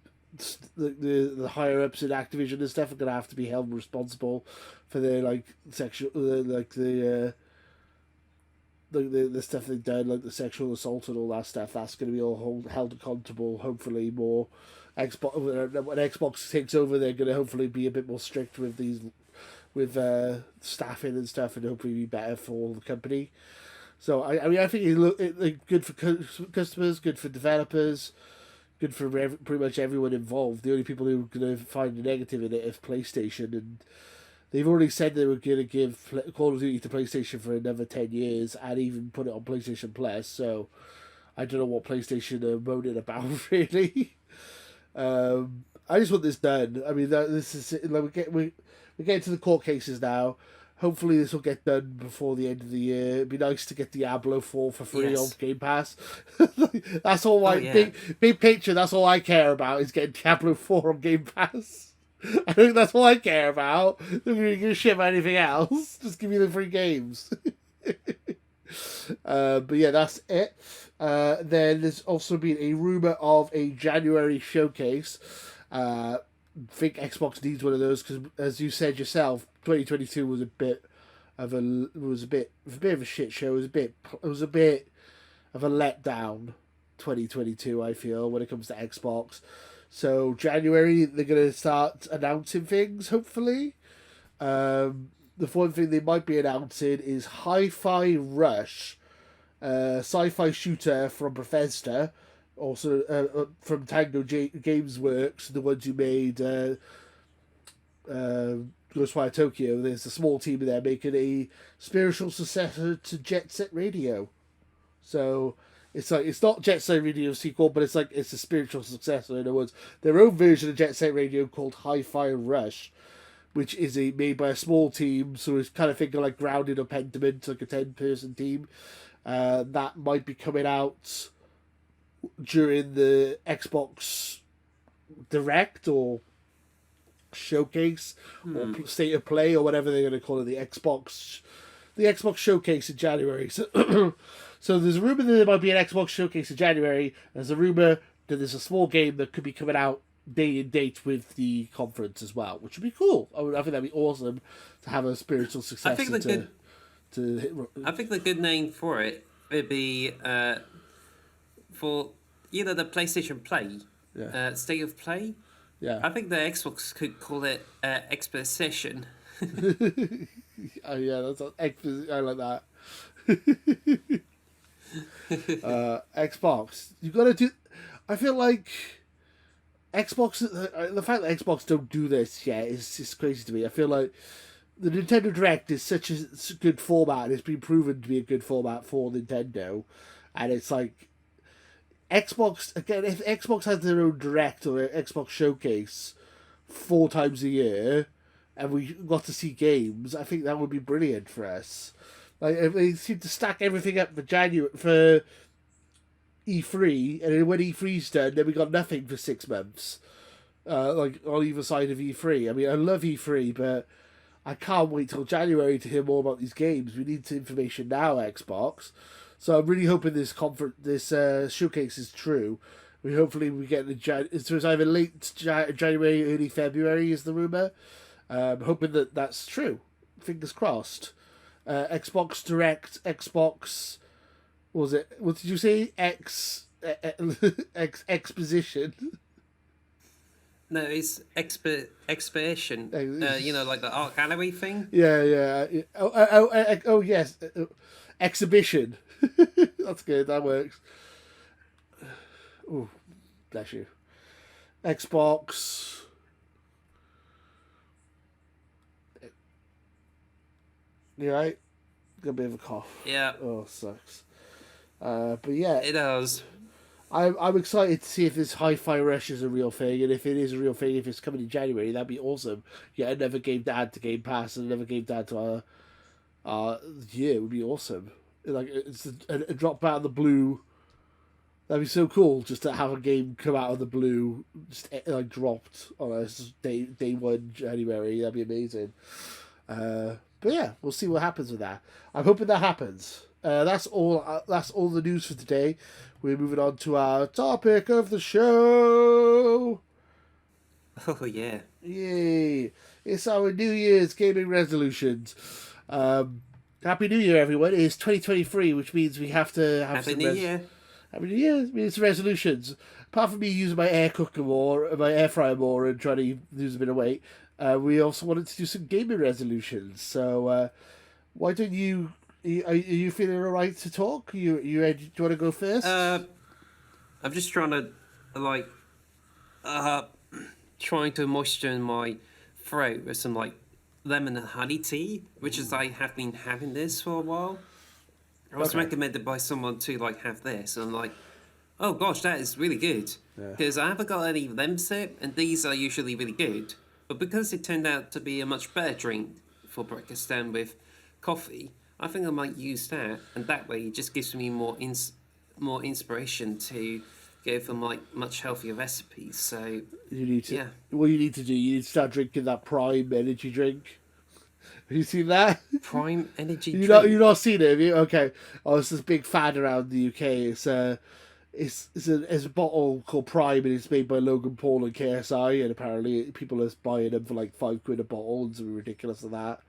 higher ups in Activision and stuff are gonna have to be held responsible for their the stuff they've done, like the sexual assault and all that stuff. That's going to be all held accountable. Hopefully, more Xbox when Xbox takes over, they're going to hopefully be a bit more strict with staffing and stuff, and hopefully be better for all the company. So I mean, I think it's good for customers, good for developers, good for pretty much everyone involved. The only people who are going to find the negative in it is PlayStation, and they've already said they were going to give Call of Duty to PlayStation for another 10 years and even put it on PlayStation Plus. So I don't know what PlayStation are moaning about, really. I just want this done. I mean, this is like we get to the court cases now. Hopefully, this will get done before the end of the year. It'd be nice to get Diablo 4 for free on Game Pass. That's all big picture. That's all I care about is getting Diablo 4 on Game Pass. I think that's all I care about. Don't give a shit about anything else. Just give me the free games. But yeah, that's it. Then there's also been a rumor of a January showcase. I think Xbox needs one of those because, as you said yourself, 2022 was a bit of a shit show. It was a bit of a letdown. 2022, I feel, when it comes to Xbox. So January they're gonna start announcing things, hopefully. The one thing they might be announcing is Hi-Fi Rush, sci-fi shooter from Bethesda, also from Tango Games Works, the ones who made Ghostwire Tokyo. There's a small team there making a spiritual successor to Jet Set Radio. So it's like it's not Jet Set Radio sequel, but it's a spiritual successor. In other words, their own version of Jet Set Radio called Hi-Fi Rush, which is made by a small team. So it's kind of thinking like Grounded or Pentiment, like a 10-person team. That might be coming out during the Xbox Direct or Showcase or State of Play or whatever they're going to call it. The Xbox Showcase in January. So, so there's a rumor that there might be an Xbox Showcase in January. There's a rumor that there's a small game that could be coming out day and date with the conference as well, which would be cool. I think that'd be awesome to have a spiritual successor. I think the good name for it would be for the PlayStation Play, State of Play. Yeah, I think the Xbox could call it Exposition. Oh yeah, I like that. Xbox, you gotta do. I feel like Xbox. The fact that Xbox don't do this yet is just crazy to me. I feel like the Nintendo Direct is such a good format. It's been proven to be a good format for Nintendo, and it's like Xbox again. If Xbox has their own Direct or Xbox Showcase 4 times a year, and we got to see games, I think that would be brilliant for us. Like if they seem to stack everything up for for E3, and then when E3's done, then we got nothing for 6 months. Like on either side of E3. I mean, I love E3, but I can't wait till January to hear more about these games. We need information now, Xbox. So I'm really hoping this showcase is true. Hopefully we get it's either late January, early February is the rumor. Hoping that's true. Fingers crossed. Xbox Direct, Xbox. What was it? What did you say? Exposition. No, it's expiation. Like the art gallery thing. Yeah. Oh yes, exhibition. That's good. That works. Oh, bless you. Xbox. You right? Got a bit of a cough. Yeah. Oh, sucks. But yeah, it does. I'm excited to see if this Hi-Fi Rush is a real thing, and if it is a real thing, if it's coming in January, that'd be awesome. Yeah, another game to add to Game Pass, and another game to add to our year. It would be awesome. Like it's a drop out of the blue. That'd be so cool just to have a game come out of the blue, just like dropped on us day 1 January. That'd be amazing. But yeah, we'll see what happens with that. I'm hoping that happens. That's all. That's all the news for today. We're moving on to our topic of the show. Oh yeah! Yay! It's our New Year's gaming resolutions. Happy New Year, everyone! It's 2023, which means we have to have Happy New Year. Happy New Year! It means resolutions. Apart from me using my air cooker more, my air fryer more, and trying to lose a bit of weight, we also wanted to do some gaming resolutions. So, why don't you? Are you feeling alright to talk? You ready? Do you want to go first? I'm just trying to trying to moisten my throat with some lemon and honey tea, which is I have been having this for a while. I was recommended by someone to have this, and I'm like, oh gosh, that is really good. Because I haven't got any Lemsip, and these are usually really good. But because it turned out to be a much better drink for breakfast than with coffee, I think I might use that, and that way it just gives me more inspiration to go for much healthier recipes. So you need to. Yeah. What you need to do, you need to start drinking that Prime energy drink. Have you seen that? Prime energy drink. You've not seen it, have you? Okay. Oh, it's this big fad around the UK. It's a bottle called Prime, and it's made by Logan Paul and KSI, and apparently people are buying them for £5 a bottle, and something ridiculous of that.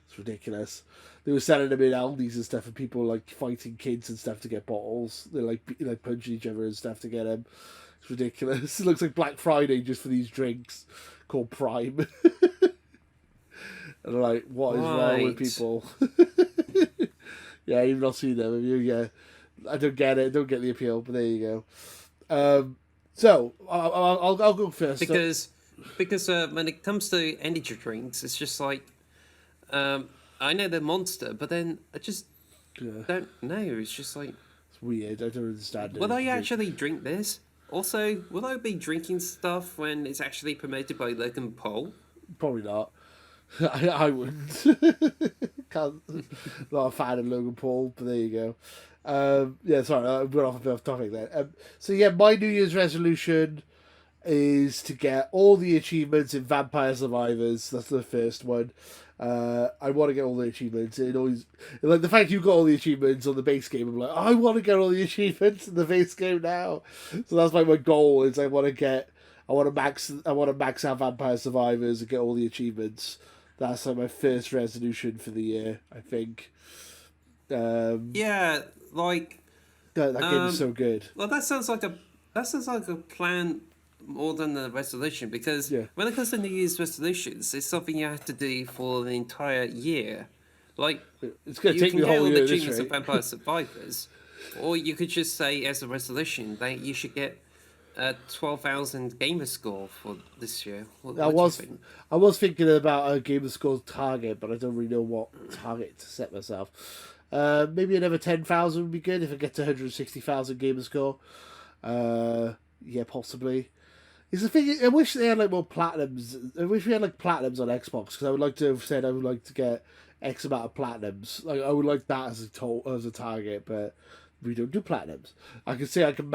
It's ridiculous. They were selling them in Aldi's and stuff, and people fighting kids and stuff to get bottles. They're punching each other and stuff to get them. It's ridiculous. It looks like Black Friday just for these drinks called Prime. And I'm like, what is wrong with Right. people? Yeah, you've not seen them, have you? Yeah. I don't get it. Don't get the appeal, but there you go. So I'll go first. So, Because when it comes to energy drinks, it's just like I know they're Monster, but then I just yeah, don't know. It's just like, it's weird. I don't understand it. will I actually drink this? Also, will I be drinking stuff when it's actually promoted by Logan Paul? Probably not. I wouldn't. Can't, not a fan of Logan Paul, but there you go. Yeah, sorry, I went off a bit off topic there. So yeah, my New Year's resolution is to get all the achievements in Vampire Survivors. That's the first one. I want to get all the achievements. It always like the fact you got all the achievements on the base game. I'm like, I want to get all the achievements in the base game now. So that's like my goal. Is I want to max out Vampire Survivors and get all the achievements. That's like my first resolution for the year. I think. Yeah, like That game is so good. well, that sounds like a plan more than a resolution because Yeah. when it comes to New Year's resolutions, it's something you have to do for the entire year. Like It's gonna you take can me the get whole all year the at this achievements of rate. Vampire Survivors, or you could just say as a resolution that you should get a 12,000 gamer score for this year. I What do you was think? I was thinking about a game of score target, but I don't really know what target to set myself. Maybe another 10,000 would be good if I get to 160,000 gamer score. Yeah, possibly. It's the thing. I wish they had like more platinums. I wish we had like platinums on Xbox because I would like to have said I would like to get X amount of platinums. Like I would like that as a target, but we don't do platinums. I can say I can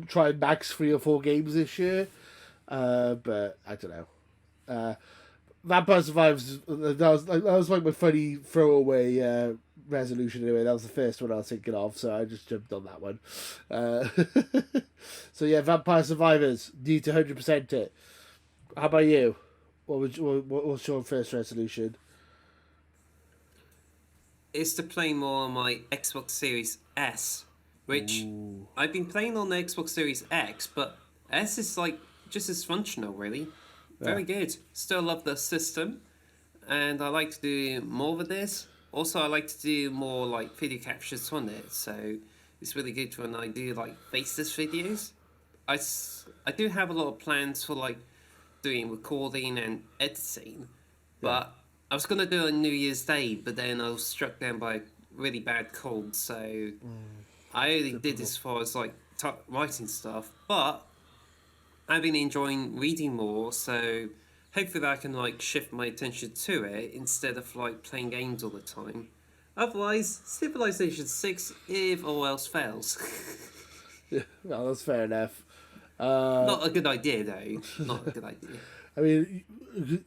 try and max 3 or 4 games this year, but I don't know. Vampire Survivors. That was like my funny throwaway resolution. Anyway, that was the first one I was thinking of, so I just jumped on that one. Uh, so yeah, Vampire Survivors need to 100% it. How about you? What's your first resolution? Is to play more on my Xbox Series S, which I've been playing on the Xbox Series X, but S is like just as functional, really. Very good. Still love the system, and I like to do more with this. Also, I like to do more like video captures on it, so it's really good when I do like faceless videos. I do have a lot of plans for like doing recording and editing, but I was gonna do it on New Year's Day, but then I was struck down by a really bad cold, so I only did as far as like writing stuff. But I've been enjoying reading more, so hopefully that I can like shift my attention to it instead of like playing games all the time. Otherwise, Civilization 6, if all else fails. Well, that's fair enough. Not a good idea though. Not a good idea. I mean,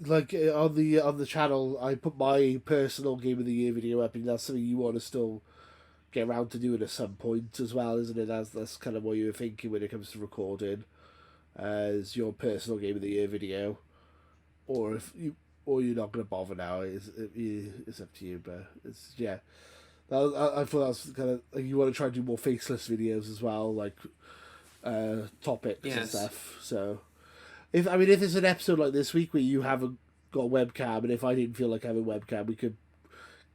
like on the channel, I put my personal game of the year video up, and that's something you want to still get around to doing at some point as well, isn't it? That's kind of what you were thinking when it comes to recording, as your personal game of the year video, or if you or you're not going to bother now. It's up to you, but it's yeah. I thought that was kind of like you want to try and do more faceless videos as well, like topics and Yes. stuff. So if it's an episode like this week where you haven't got a webcam, and if I didn't feel like having a webcam, we could,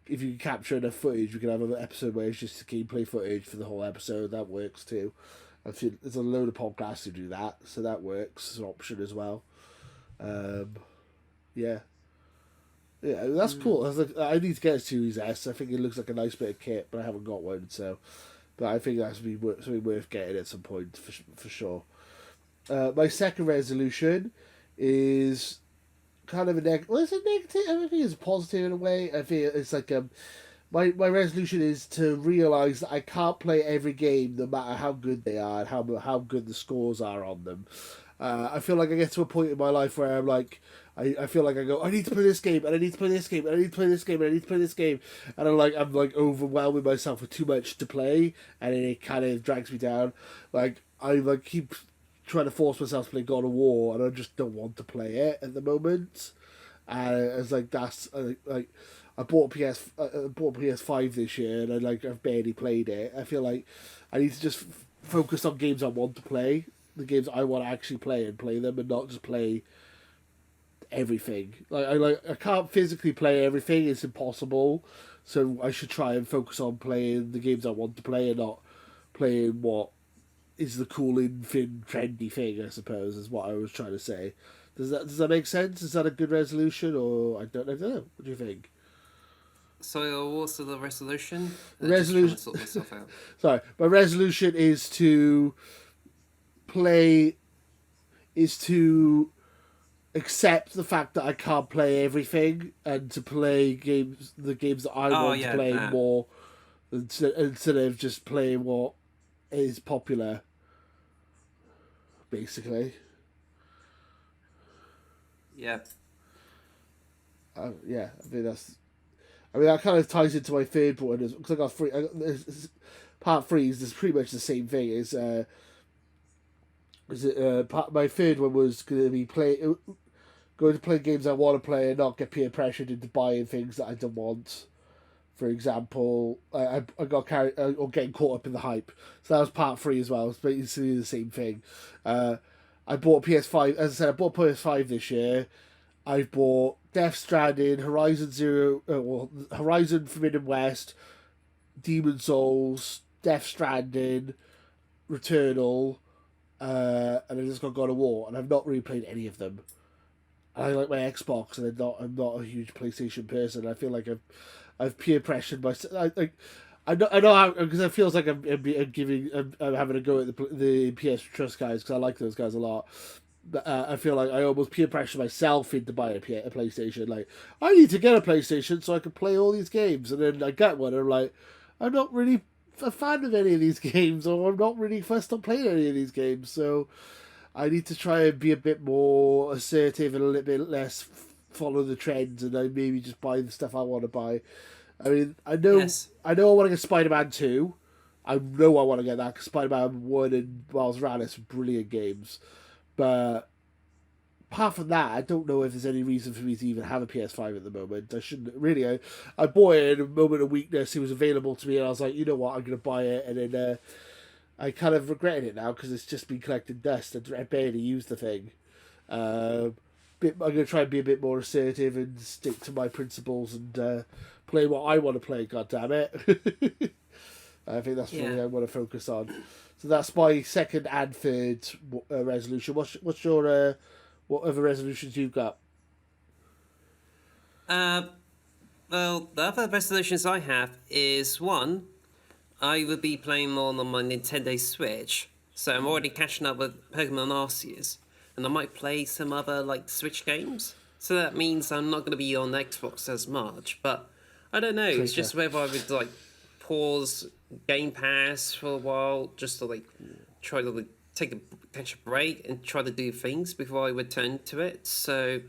if you can capture enough footage, we could have an episode where it's just gameplay footage for the whole episode. That works too. I feel there's a load of podcasts who do that, so that works as an option as well. Yeah. Yeah, that's cool. I need to get a Series S. I think it looks like a nice bit of kit, but I haven't got one. So, but I think that's something worth getting at some point for sure. My second resolution is kind of a negative. Well, it's a negative. I think it's positive in a way. I feel it's like my resolution is to realize that I can't play every game, no matter how good they are and how good the scores are on them. I feel like I get to a point in my life where I'm like, I feel like I go, I need to play this game, and I need to play this game, and I need to play this game, and I need to play this game, and I'm like overwhelming myself with too much to play, and it kind of drags me down. Like I like keep trying to force myself to play God of War, and I just don't want to play it at the moment. And it's like that's like I bought PS5 this year, and I've barely played it. I feel like I need to just focus on games I want to play, the games I want to actually play and play them, and not just play everything. I can't physically play everything. It's impossible. So I should try and focus on playing the games I want to play and not playing what is the cool, thin, trendy thing. I suppose is what I was trying to say. Does that make sense? Is that a good resolution, or I don't know. What do you think? So what's the resolution? The Just trying resolution. to sort myself out. Sorry, my resolution play is to accept the fact that I can't play everything and to play the games that I Oh want to yeah, play that. more instead of just playing what is popular, basically. Yeah. Yeah, I think that's. I mean, that kind of ties into my third one because I got three. Part three is pretty much the same thing. My third one was going to be going to play games I want to play and not get peer pressured into buying things that I don't want. For example, I got carried or getting caught up in the hype. So that was part three as well. It's basically the same thing. I bought a PS5. As I said, I bought a PS5 this year. I've bought Death Stranding, Horizon Forbidden West, Demon Souls, Death Stranding, Returnal, and I just got God of War, and I've not really played any of them. I like my Xbox, and I'm not a huge PlayStation person. I feel like I've peer pressured myself. I know how because it feels like I'm having a go at the PS Trust guys because I like those guys a lot. But I feel like I almost peer pressure myself into buying a PlayStation. Like I need to get a PlayStation so I can play all these games, and then I get one, and I'm like, I'm not really a fan of any of these games, or I'm not really fussed on playing any of these games. So I need to try and be a bit more assertive and a little bit less follow the trends, and I maybe just buy the stuff I want to buy. I mean, Yes. I know I want to get Spider-Man 2. I know I want to get that because Spider-Man 1 and Miles Morales are brilliant games. But apart from that, I don't know if there's any reason for me to even have a PS5 at the moment. I shouldn't really. I bought it in a moment of weakness. It was available to me, and I was like, you know what, I'm going to buy it. And then I kind of regretted it now because it's just been collecting dust and I barely use the thing. I'm going to try and be a bit more assertive and stick to my principles and play what I want to play. God damn it! I think that's Yeah. really I want to focus on. So that's my second and third resolution. What's your what other resolutions you've got? Uh, well, the other resolutions I have is one, I will be playing more on my Nintendo Switch. So I'm already catching up with Pokemon Arceus, and I might play some other like Switch games. So that means I'm not going to be on Xbox as much. But I don't know. It's Tracer. just whether I would like pause Game Pass for a while just to like try to like, catch a break and try to do things before I return to it. So,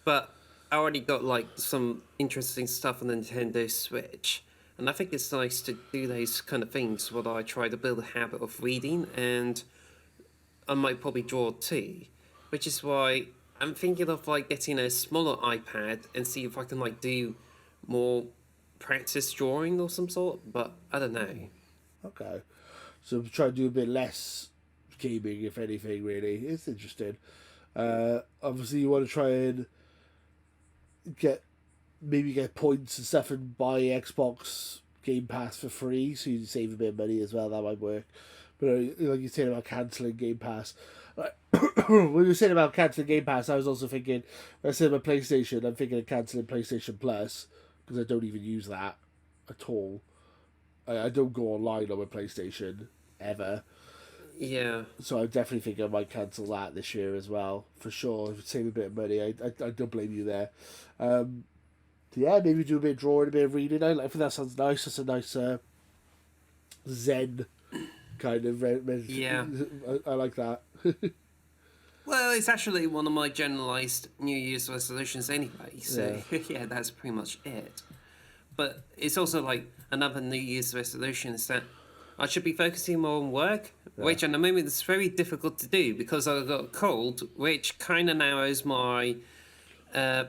but I already got like some interesting stuff on the Nintendo Switch. And I think it's nice to do those kind of things while I try to build a habit of reading, and I might probably draw too, which is why I'm thinking of like getting a smaller iPad and see if I can like do more practice drawing or some sort. But I don't know. Okay, so try to do a bit less gaming, if anything. Really, it's interesting. Obviously, you want to try and get maybe get points and stuff and buy Xbox Game Pass for free, so you save a bit of money as well. That might work. But like you're saying about cancelling Game Pass, like, when you were saying about cancelling Game Pass, I was also thinking when I said about PlayStation, I'm thinking of cancelling PlayStation Plus because I don't even use that at all. I don't go online on my PlayStation ever, Yeah, so I definitely think I might cancel that this year as well for sure. If it save a bit of money, I don't blame you there. Um, yeah, maybe do a bit of drawing, a bit of reading. I think that sounds nice. That's a nice Zen kind of. yeah. I like that. Well, it's actually one of my generalized New Year's resolutions anyway. So Yeah. yeah, that's pretty much it. But it's also like another New Year's resolution is that I should be focusing more on work, which at the moment is very difficult to do because I got a cold, which kind of narrows my uh,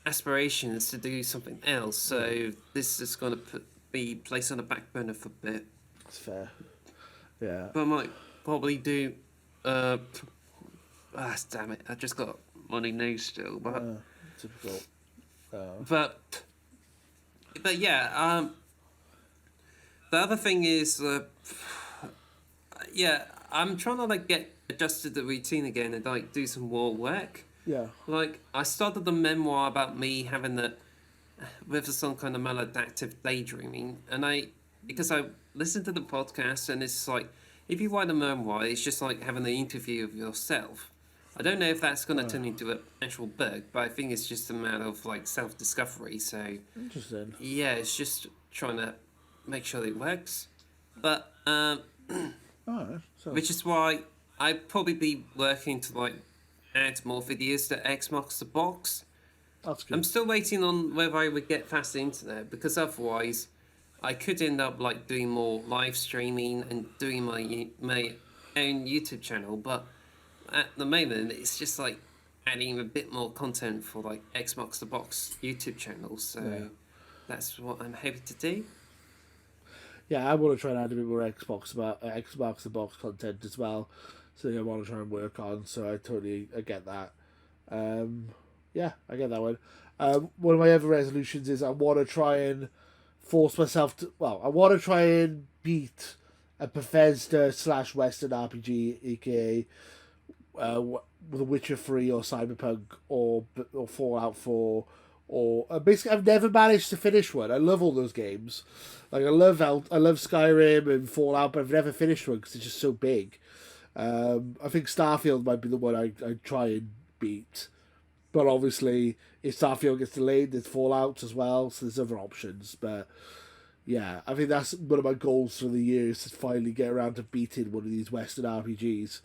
aspirations to do something else. So this is going to be placed on the back burner for a bit. It's fair. Yeah. But I might probably do uh, Ah, damn it! I just got money nose still, Typical. but yeah. The other thing is, yeah, I'm trying to like get adjusted to the routine again and like do some more work. Yeah. Like I started a memoir about me having the with some kind of maladaptive daydreaming, and because I listened to the podcast and it's like if you write a memoir, it's just like having an interview of yourself. I don't know if that's gonna turn into an actual book, but I think it's just a matter of like self discovery. So Interesting. yeah, it's just trying to make sure it works. But Alright. So which is why I'd probably be working to like add more videos to Xbox the Box. that's I'm good. still waiting on whether I would get faster internet because otherwise I could end up like doing more live streaming and doing my own YouTube channel. But at the moment, it's just like adding a bit more content for like Xbox the Box YouTube channel. So that's what I'm hoping to do. Yeah, I want to try and add a bit more Xbox the box content as well. So I want to try and work on. So I get that. Yeah, I get that one. One of my other resolutions is I want to try and force myself to. Well, I want to try and beat a Bethesda / Western RPG, aka The Witcher 3 or Cyberpunk or Fallout 4 or basically I've never managed to finish one. I love all those games. Like I love Skyrim and Fallout, but I've never finished one because it's just so big. I think Starfield might be the one I try and beat. But obviously, if Starfield gets delayed, there's Fallout as well, so there's other options. But yeah, I think that's one of my goals for the year is to finally get around to beating one of these Western RPGs,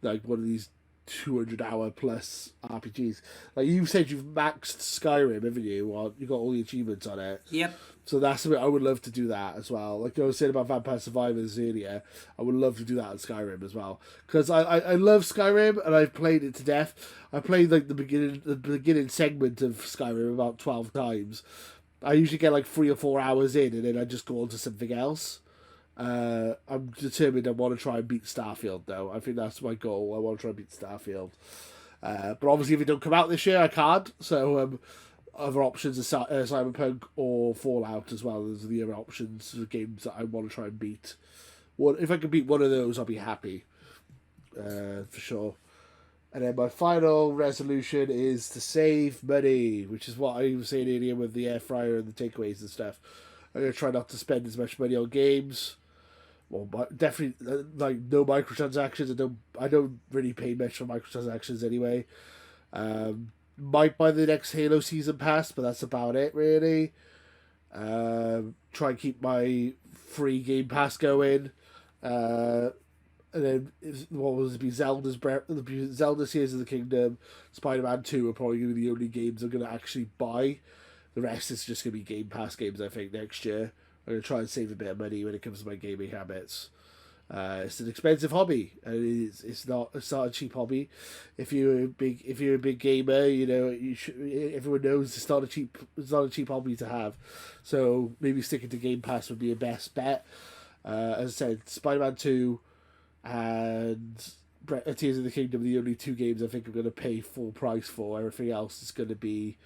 like one of these 200-hour plus RPGs. Like you said, you've maxed Skyrim, haven't you? Well, you got all the achievements on it. Yep. So that's something I would love to do that as well. Like I was saying about Vampire Survivors earlier, I would love to do that in Skyrim as well because I love Skyrim and I've played it to death. I played like the beginning segment of Skyrim about 12 times. I usually get like 3 or 4 hours in and then I just go on to something else. I'm determined I want to try and beat Starfield though. I think that's my goal. I want to try and beat Starfield. But obviously if it don't come out this year, I can't. So other options are Cyberpunk or Fallout as well. Those are the other options for games that I want to try and beat. If I can beat one of those, I'll be happy. For sure. And then my final resolution is to save money, which is what I was saying earlier with the air fryer and the takeaways and stuff. I'm going to try not to spend as much money on games. Well, definitely like no microtransactions. I don't really pay much for microtransactions anyway. Might buy the next Halo season pass, but that's about it really. Try and keep my free game pass going. And then what was it be Zelda Tears of the Kingdom, Spider-Man 2 are probably going to be the only games I'm going to actually buy. The rest is just going to be Game Pass games, I think, next year. I'm going to try and save a bit of money when it comes to my gaming habits. It's an expensive hobby, and it's not a cheap hobby. If you're a big gamer, you know everyone knows it's not a cheap hobby to have. So maybe sticking to Game Pass would be a best bet. As I said, Spider-Man 2 and Tears of the Kingdom are the only two games I think I'm going to pay full price for. Everything else is going to be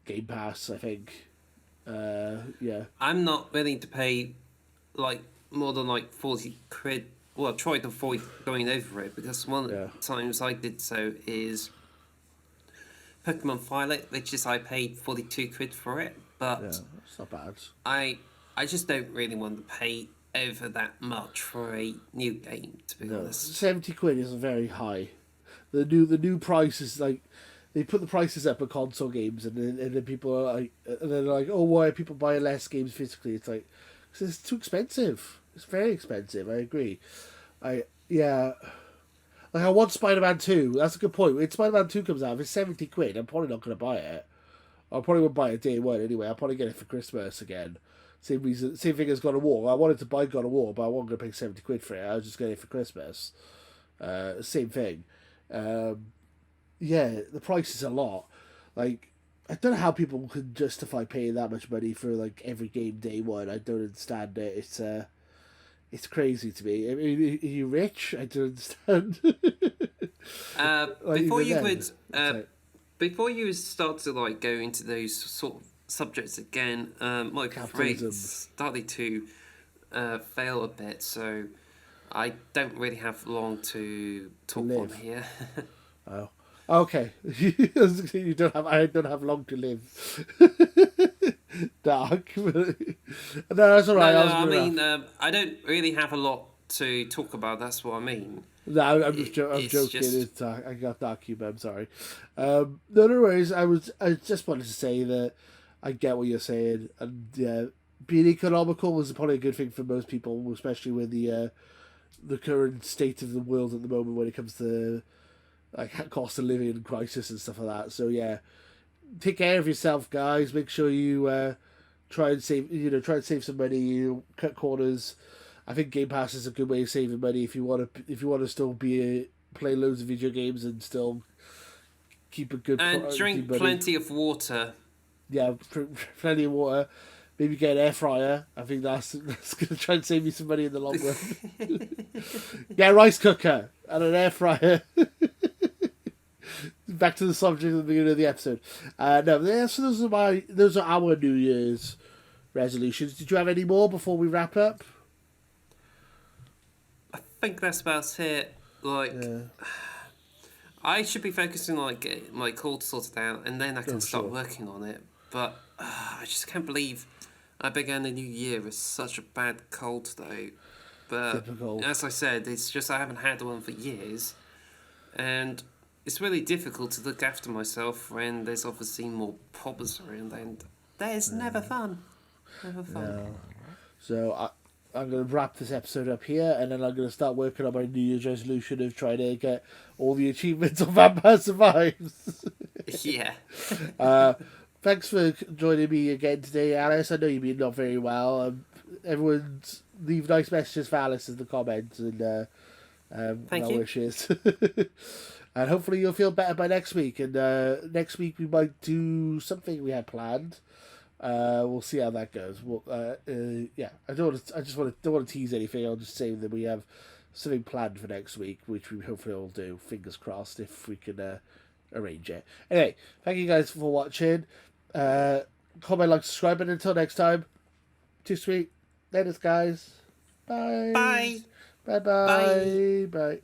Game Pass, I think. Yeah. I'm not willing to pay like more than like 40 quid. Well, I tried to avoid going over it because one of the times I did so is Pokemon Violet, which is I paid 42 quid for it, but Yeah, it's not bad. I just don't really want to pay over that much for a new game, to be honest. 70 quid isn't very high. The new price is like they put the prices up for console games, and then people are like, and they're like, oh, why are people buying less games physically? It's like, because it's too expensive. It's very expensive. I agree. Yeah. Like I want Spider-Man 2. That's a good point. When Spider-Man 2 comes out, if it's 70 quid, I'm probably not going to buy it. I probably won't buy it day one anyway. I'll probably get it for Christmas again. Same reason, same thing as God of War. I wanted to buy God of War, but I wasn't going to pay 70 quid for it. I was just getting it for Christmas. Same thing. Yeah, the price is a lot. Like, I don't know how people can justify paying that much money for like every game day one. I don't understand it. It's crazy to me. I mean, are you rich? I don't understand. Like, Before even you then, could, it's like, before you start to like go into those sort of subjects again, my Capitalism. brain's starting to fail a bit, so I don't really have long to talk on live. here. Oh, okay. You don't have. I don't have long to live. Dark. No, that's all right. No, I was I good mean, enough. I don't really have a lot to talk about. That's what I mean. No, I'm just. I'm It's joking. just It's dark. I got dark humor. I'm sorry. No, no worries. I just wanted to say that I get what you're saying, and being economical was probably a good thing for most people, especially with the current state of the world at the moment when it comes to like cost of living crisis and stuff like that. So yeah, take care of yourself, guys. Make sure you try and save. Try and save some money. Cut corners. I think Game Pass is a good way of saving money if you want to. If you want to still play loads of video games and still keep a good and keep drink money. plenty of water. Yeah, plenty of water. Maybe get an air fryer. I think that's going to try and save you some money in the long run. Get a rice cooker and an air fryer. Back to the subject at the beginning of the episode. No, so those are our New Year's resolutions. Did you have any more before we wrap up? I think that's about it. Like, I should be focusing on like getting my cold sorted out, and then I can start sure. working on it. But I just can't believe I began the new year with such a bad cold, though. But Typical. as I said, it's just I haven't had one for years, and it's really difficult to look after myself when there's obviously more problems around, and that is never fun. Never fun. So I'm going to wrap this episode up here, and then I'm going to start working on my New Year's resolution of trying to get all the achievements of Vampire Survives. Yeah. Thanks for joining me again today, Alice. I know you've been not very well. Everyone's leave nice messages for Alice in the comments and Thank well you. wishes. And hopefully you'll feel better by next week. And next week we might do something we had planned. We'll see how that goes. Yeah, I just don't want to tease anything. I'll just say that we have something planned for next week, which we hopefully will do. Fingers crossed if we can arrange it. Anyway, thank you guys for watching. Comment, like, subscribe, and until next time, too sweet. Later, guys. Bye. Bye. Bye. Bye. Bye.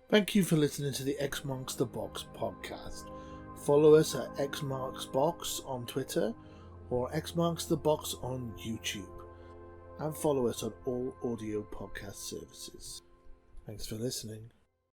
Thank you for listening to the X Marks the Box podcast. Follow us at X Marks Box on Twitter or X Marks the Box on YouTube. And follow us on all audio podcast services. Thanks for listening.